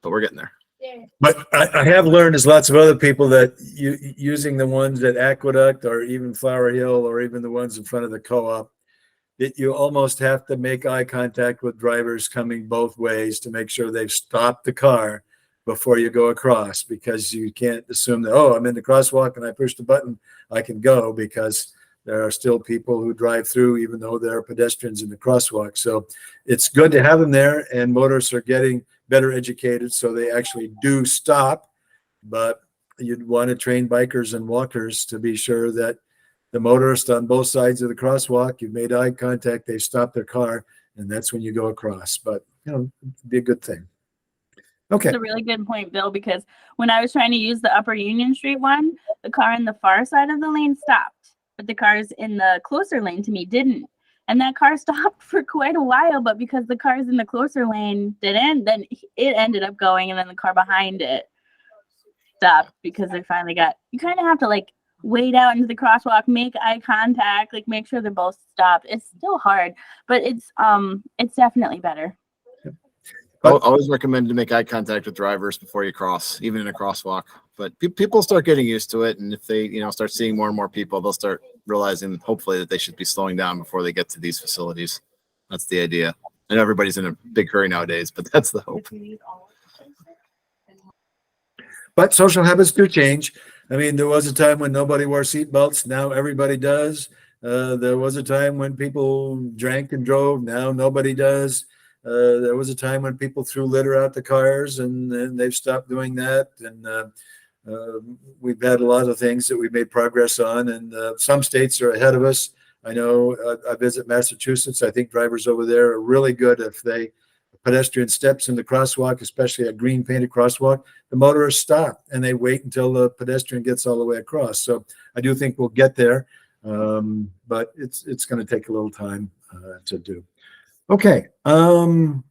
but we're getting there. But I have learned, as lots of other people, that using the ones at Aqueduct or even Flower Hill or even the ones in front of the co-op, that you almost have to make eye contact with drivers coming both ways to make sure they've stopped the car before you go across, because you can't assume that, oh, I'm in the crosswalk and I push the button, I can go, because there are still people who drive through even though there are pedestrians in the crosswalk. So it's good to have them there, and motorists are getting better educated so they actually do stop. But you'd want to train bikers and walkers to be sure that the motorist on both sides of the crosswalk, you've made eye contact, they stop their car, and that's when you go across. But, it'd be a good thing. Okay. That's a really good point, Bill, because when I was trying to use the Upper Union Street one, the car in the far side of the lane stopped, but the cars in the closer lane to me didn't. And that car stopped for quite a while, but because the cars in the closer lane didn't, then it ended up going, and then the car behind it stopped because they finally got, you kind of have to like wade out into the crosswalk, make eye contact, like make sure they're both stopped. It's still hard, but it's definitely better. I always recommend to make eye contact with drivers before you cross, even in a crosswalk. But people start getting used to it, and if they, start seeing more and more people, they'll start realizing, hopefully, that they should be slowing down before they get to these facilities. That's the idea. And everybody's in a big hurry nowadays, but that's the hope. But social habits do change. I mean, there was a time when nobody wore seatbelts. Now everybody does. There was a time when people drank and drove. Now nobody does. There was a time when people threw litter out the cars, and they've stopped doing that. And we've had a lot of things that we've made progress on, and some states are ahead of us. I know I visit Massachusetts. I think drivers over there are really good. If pedestrian steps in the crosswalk, especially a green painted crosswalk, the motorists stop and they wait until the pedestrian gets all the way across. So I do think we'll get there, but it's going to take a little time to do. Okay. And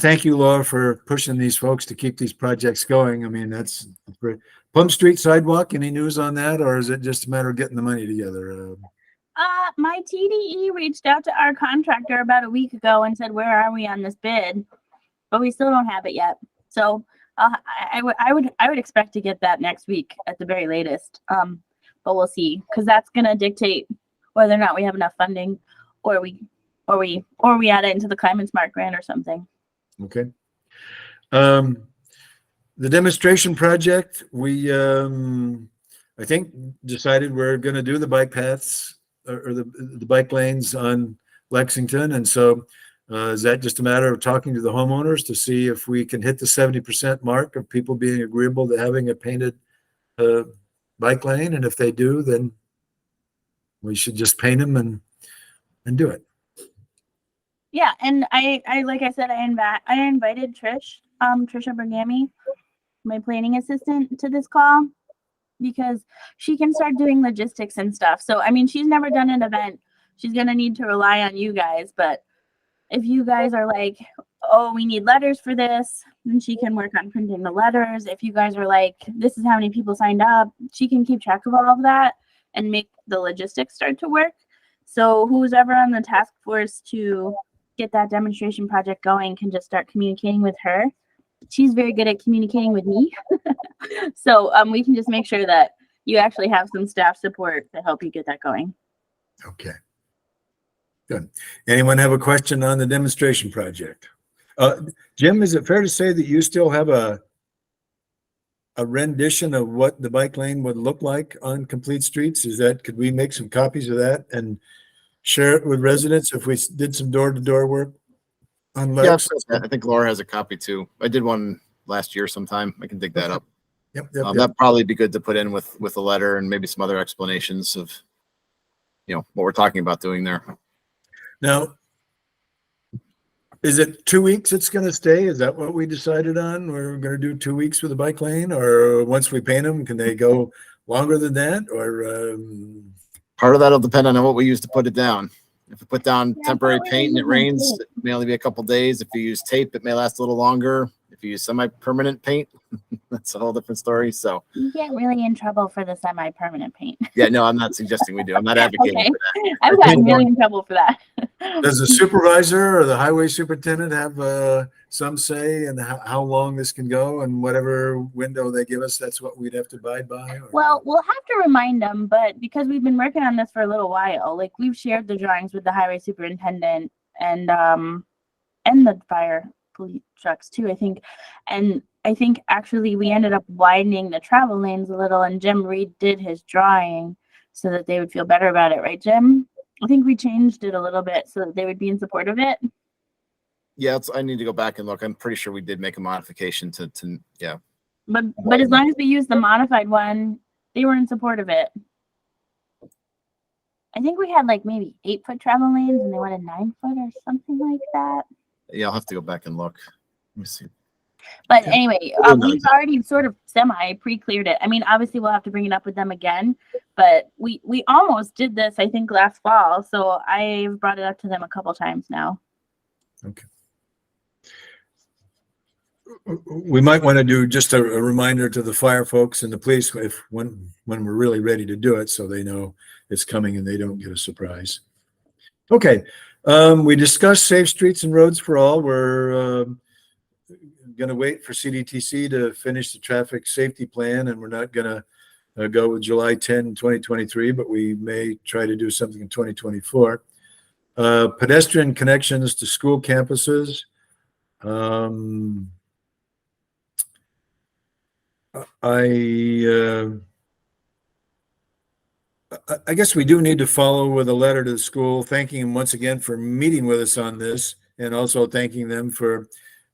thank you, Laura, for pushing these folks to keep these projects going. I mean, that's great. Plum Street sidewalk, any news on that, or is it just a matter of getting the money together? My TDE reached out to our contractor about a week ago and said, where are we on this bid? But we still don't have it yet. So I would expect to get that next week at the very latest. But we'll see, because that's going to dictate whether or not we have enough funding, or we add it into the Climate Smart grant or something. Okay. The demonstration project, we I think decided we're going to do the bike paths or the bike lanes on Lexington, and so is that just a matter of talking to the homeowners to see if we can hit the 70% mark of people being agreeable to having a painted bike lane? And if they do, then we should just paint them and do it. Yeah, and I like I said, I invited Trisha Bergami, my planning assistant, to this call because she can start doing logistics and stuff. So I mean, she's never done an event. She's gonna need to rely on you guys, but if you guys are like, oh, we need letters for this, then she can work on printing the letters. If you guys are like, this is how many people signed up, she can keep track of all of that and make the logistics start to work. So who's ever on the task force to get that demonstration project going can just start communicating with her. She's very good at communicating with me. So we can just make sure that you actually have some staff support to help you get that going. Okay. Good. Anyone have a question on the demonstration project? Jim, is it fair to say that you still have a rendition of what the bike lane would look like on Complete Streets? Could we make some copies of that and share it with residents if we did some door-to-door work on Lex? Yeah, I think Laura has a copy too. I did one last year sometime. I can dig that up. Yep. That'd probably be good to put in with a letter and maybe some other explanations of, what we're talking about doing there. Now, is it 2 weeks it's going to stay? Is that what we decided on? We're going to do 2 weeks with the bike lane, or once we paint them, can they go longer than that? Or part of that'll depend on what we use to put it down. If we put down temporary paint and it rains, it may only be a couple days. If you use tape, it may last a little longer. If you use semi-permanent paint, that's a whole different story. So You get really in trouble for the semi-permanent paint. yeah, no, I'm not suggesting we do. I'm not advocating Okay. for that. I've gotten really in trouble for that. Does the supervisor or the highway superintendent have some say in how long this can go, and whatever window they give us, that's what we'd have to abide by? Or- Well, we'll have to remind them, but because we've been working on this for a little while, like we've shared the drawings with the highway superintendent and the fire police trucks too, I think. And I think actually we ended up widening the travel lanes a little, and Jim redid his drawing so that they would feel better about it, right, Jim? I think we changed it a little bit so that they would be in support of it. Yeah, I need to go back and look. I'm pretty sure we did make a modification to yeah. But as long as we use the modified one, they were in support of it. I think we had like maybe 8-foot travel lanes and they wanted 9-foot or something like that. Yeah, I'll have to go back and look. Let me see. But Yeah. anyway, We'll know we've that. already sort of semi pre-cleared it. I mean, obviously we'll have to bring it up with them again, but we almost did this, I think, last fall. So I've brought it up to them a couple times now. We might want to do just a reminder to the fire folks and the police when we're really ready to do it, so they know it's coming and they don't get a surprise. Okay, we discussed safe streets and roads for all. We're going to wait for CDTC to finish the traffic safety plan, and we're not going to go with July 10, 2023, but we may try to do something in 2024. Pedestrian connections to school campuses. I guess we do need to follow with a letter to the school, thanking them once again for meeting with us on this, and also thanking them for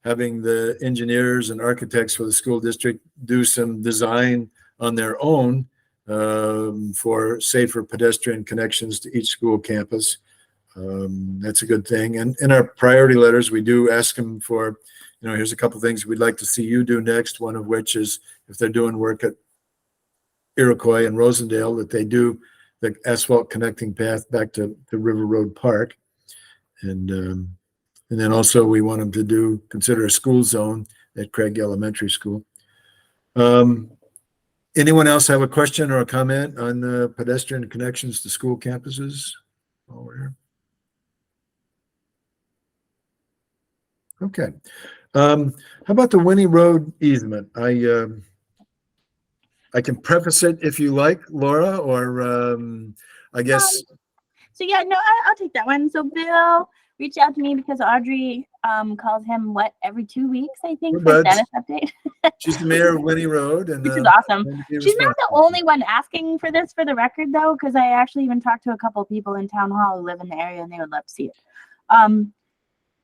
having the engineers and architects for the school district do some design on their own for safer pedestrian connections to each school campus. That's a good thing. And in our priority letters, we do ask them for, here's a couple things we'd like to see you do next, one of which is if they're doing work at Iroquois and Rosendale, that they do the asphalt connecting path back to River Road Park. And then also we want them to consider a school zone at Craig Elementary School. Anyone else have a question or a comment on the pedestrian connections to school campuses while we're here? Okay. How about the Winnie Road easement? I can preface it if you like, Laura, or I guess. So yeah, no, I'll take that one. So Bill reached out to me because Audrey calls him every 2 weeks, I think, for Buds. status update. She's the mayor of Winnie Road, and Which is awesome. trying to be She's not the responsible. only one asking for this, for the record, though, because I actually even talked to a couple of people in town hall who live in the area, and they would love to see it.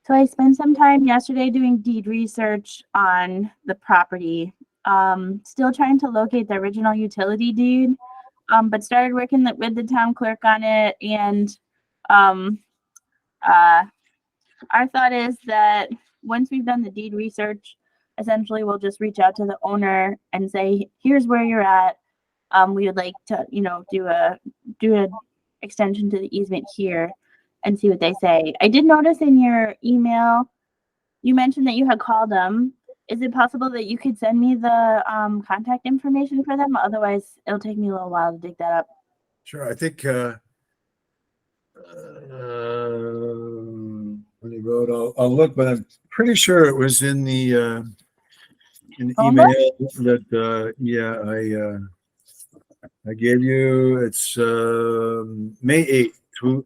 So I spent some time yesterday doing deed research on the property. Still trying to locate the original utility deed, but started working with the town clerk on it. And our thought is that once we've done the deed research, essentially we'll just reach out to the owner and say, here's where you're at. We would like to, do a extension to the easement here and see what they say. I did notice in your email, you mentioned that you had called them. Is it possible that you could send me the contact information for them? Otherwise, it'll take me a little while to dig that up. Sure, I think Winnie Road. I'll look, but I'm pretty sure it was in the Phone email book? that I gave you. It's May 8th,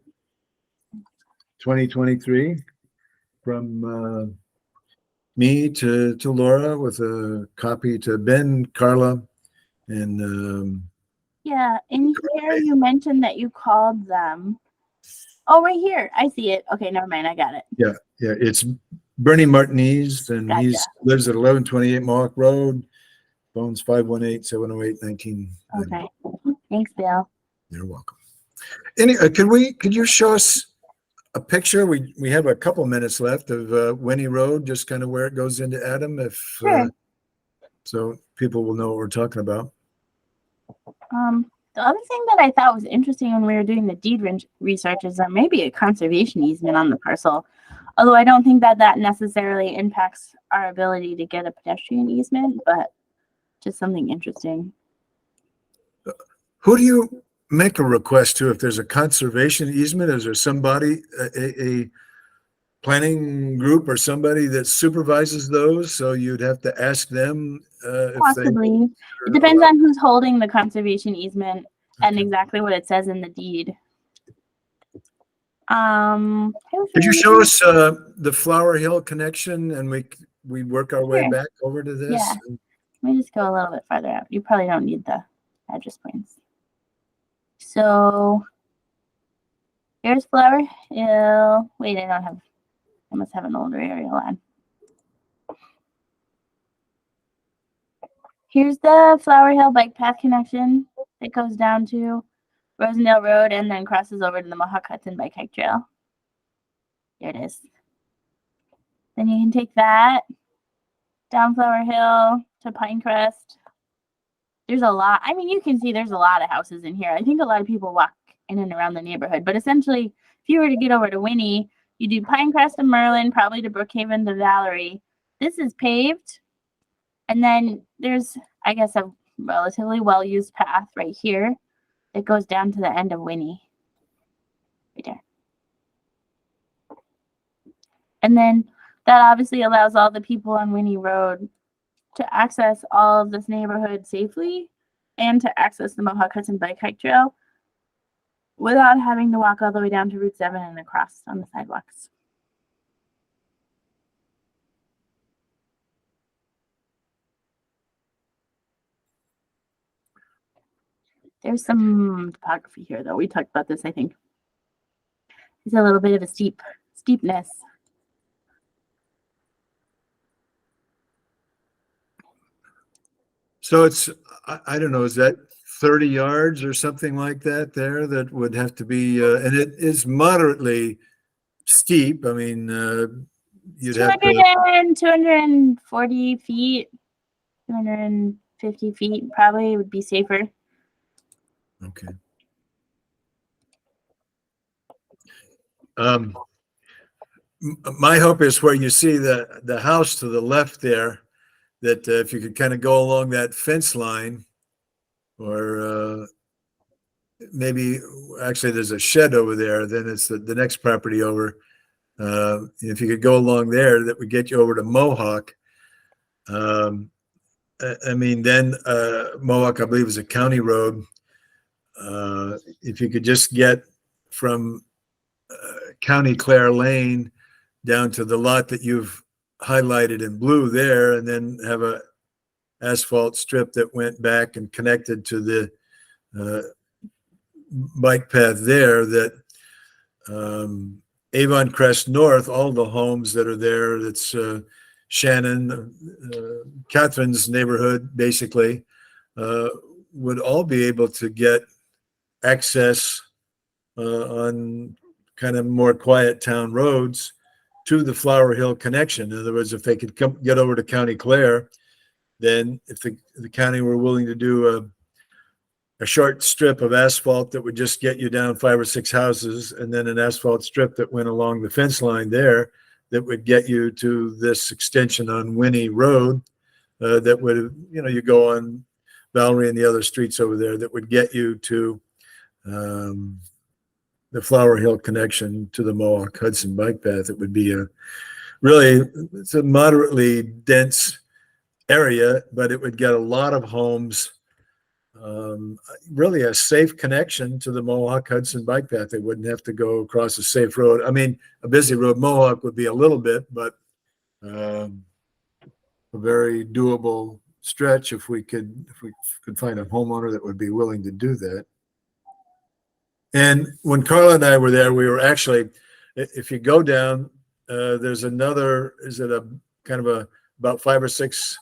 2023, from me to Laura, with a copy to Ben, Carla, and Yeah, in here you mentioned that you called them. Oh, right here. I see it. Okay, never mind. I got it. yeah, it's Bernie Martinez, and he Gotcha. lives at 1128 Mohawk Road. Phone's 518-708-19. Okay. Thanks, Bill. You're welcome. Could you show us a picture? We have a couple minutes left of Winnie Road, just kind of where it goes into Adam, if Sure. so people will know what we're talking about. The other thing that I thought was interesting when we were doing the deed research is there may be a conservation easement on the parcel. Although I don't think that that necessarily impacts our ability to get a pedestrian easement, but just something interesting. Who do you make a request to if there's a conservation easement? Is there somebody, a planning group or somebody that supervises those? So you'd have to ask them if they. Possibly. It depends on who's holding the conservation easement and exactly what it says in the deed. Could you show us the Flower Hill connection and we work our way Sure. back over to this? Yeah. Let me just go a little bit farther out. You probably don't need the address points. So here's Flower Hill. Wait, I must have an older aerial on. Here's the Flower Hill bike path connection that goes down to Rosendale Road and then crosses over to the Mohawk Hudson Bike Hike Trail. There it is. Then you can take that down Flower Hill to Pinecrest. There's a lot. I mean, you can see there's a lot of houses in here. I think a lot of people walk in and around the neighborhood. But essentially, if you were to get over to Winnie, you do Pinecrest to Merlin, probably to Brookhaven to Valerie. This is paved. And then there's, I guess, a relatively well-used path right here. It goes down to the end of Winnie. Right there. And then that obviously allows all the people on Winnie Road to access all of this neighborhood safely and to access the Mohawk Hudson Bike Hike Trail without having to walk all the way down to Route 7 and across on the sidewalks. There's some topography here, though. We talked about this, I think. It's a little bit of a steepness. So it's, I don't know, is that 30 yards or something like that there that would have to be, and it is moderately steep. I mean, you'd have to. 240 feet, 250 feet probably would be safer. Okay. My hope is where you see the house to the left there, that if you could kind of go along that fence line, or maybe actually there's a shed over there, then it's the next property over. If you could go along there, that would get you over to Mohawk. I mean, then Mohawk, I believe, is a county road. If you could just get from County Clare Lane down to the lot that you've highlighted in blue there, and then have a asphalt strip that went back and connected to the bike path there, that Avon Crest North, all the homes that are there, that's Shannon, Catherine's neighborhood, basically, would all be able to get access on kind of more quiet town roads to the Flower Hill connection. In other words, if they could get over to County Clare, then if the county were willing to do a short strip of asphalt that would just get you down 5 or 6 houses, and then an asphalt strip that went along the fence line there that would get you to this extension on Winnie Road, that would, you go on Valerie and the other streets over there, that would get you to the Flower Hill connection to the Mohawk Hudson bike path. It would be it's a moderately dense area, but it would get a lot of homes, really a safe connection to the Mohawk Hudson bike path. They wouldn't have to go across a safe road. I mean, a busy road, Mohawk would be a little bit, but a very doable stretch if we could find a homeowner that would be willing to do that. And when Carla and I were there, we were actually, if you go down, there's another, is it a kind of about 5 or 6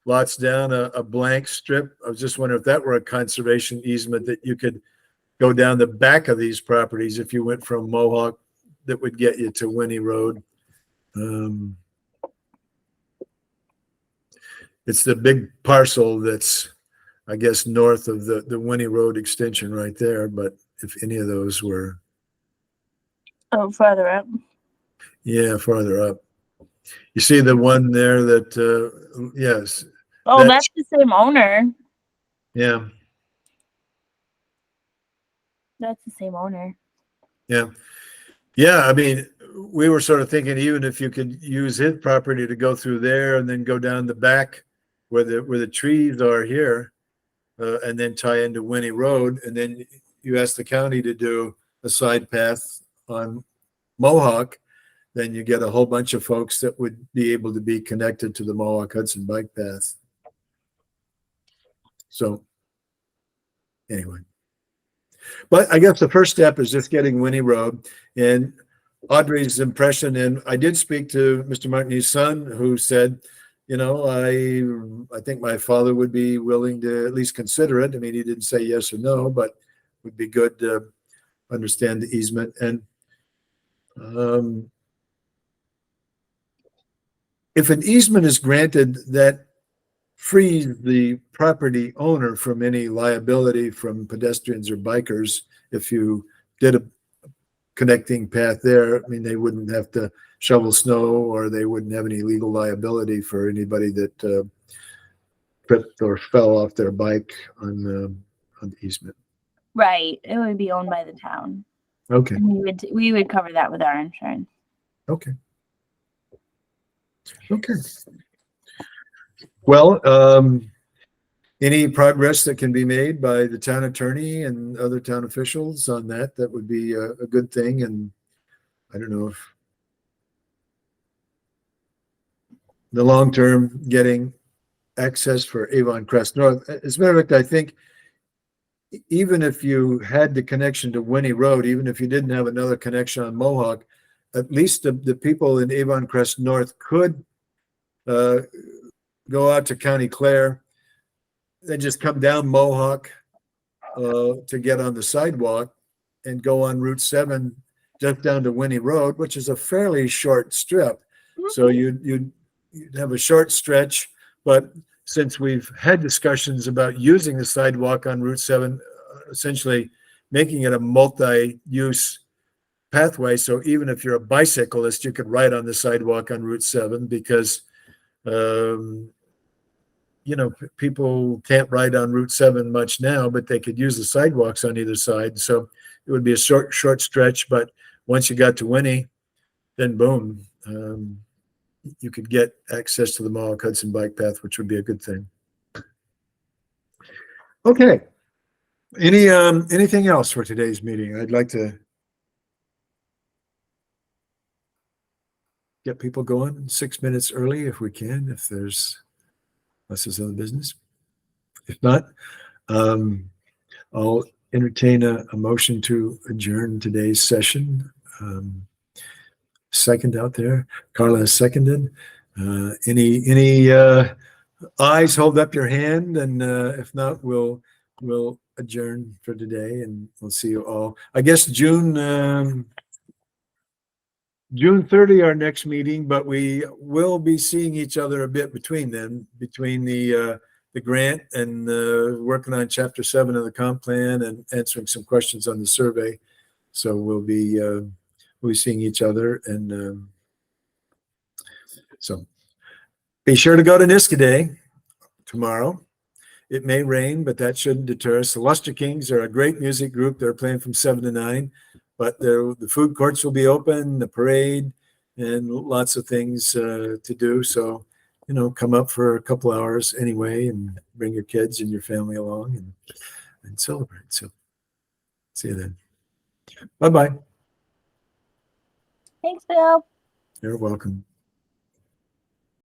lots down, a blank strip. I was just wondering if that were a conservation easement that you could go down the back of these properties if you went from Mohawk, that would get you to Winnie Road. It's the big parcel that's, I guess, north of the Winnie Road extension right there. But if any of those were. Oh, farther up. Yeah, farther up. You see the one there that, yes, Oh, That's- that's the same owner. yeah, That's the same owner. yeah. Yeah, I mean, we were sort of thinking even if you could use his property to go through there and then go down the back where the trees are here, and then tie into Winnie Road, and then you ask the county to do a side path on Mohawk, then you get a whole bunch of folks that would be able to be connected to the Mohawk Hudson bike path. So anyway, but I guess the first step is just getting Winnie Road and Audrey's impression. And I did speak to Mr. Martinez's son, who said, you know, I think my father would be willing to at least consider it. I mean, he didn't say yes or no, but would be good to understand the easement. And if an easement is granted, that frees the property owner from any liability from pedestrians or bikers. If you did a connecting path there, I mean, they wouldn't have to shovel snow, or they wouldn't have any legal liability for anybody that tripped or fell off their bike on the easement. Right. It would be owned by the town. Okay. And we would cover that with our insurance. Okay. Okay. Well, any progress that can be made by the town attorney and other town officials on that, that would be a good thing. And I don't know if the long term getting access for Avon Crest North, as a matter of fact, I think even if you had the connection to Winnie Road, even if you didn't have another connection on Mohawk, at least the people in Avon Crest North could go out to County Clare, then just come down Mohawk to get on the sidewalk and go on Route 7 just down to Winnie Road, which is a fairly short strip. So you'd have a short stretch, but since we've had discussions about using the sidewalk on Route 7, essentially making it a multi-use pathway. So even if you're a bicyclist, you could ride on the sidewalk on Route 7 because, you know, people can't ride on Route 7 much now, but they could use the sidewalks on either side. So it would be a short stretch, but once you got to Winnie, then boom, you could get access to the Mohawk Hudson bike path, which would be a good thing. Okay. Anything else for today's meeting? I'd like to get people going 6 minutes early if we can, if there's less other business. If not, I'll entertain a motion to adjourn today's session. Second out there. Carla has seconded. Any ayes, hold up your hand, and if not, we'll adjourn for today, and we'll see you all. I guess June 30, our next meeting, but we will be seeing each other a bit between then, between the grant and working on Chapter 7 of the comp plan and answering some questions on the survey. So we'll be seeing each other, and so be sure to go to Niska Day tomorrow. It may rain, but that shouldn't deter us. The Luster Kings are a great music group. They're playing from 7 to 9, but the food courts will be open, the parade, and lots of things to do. So, you know, come up for a couple hours anyway, and bring your kids and your family along and celebrate. So see you then. Bye-bye. Thanks, Bill. You're welcome.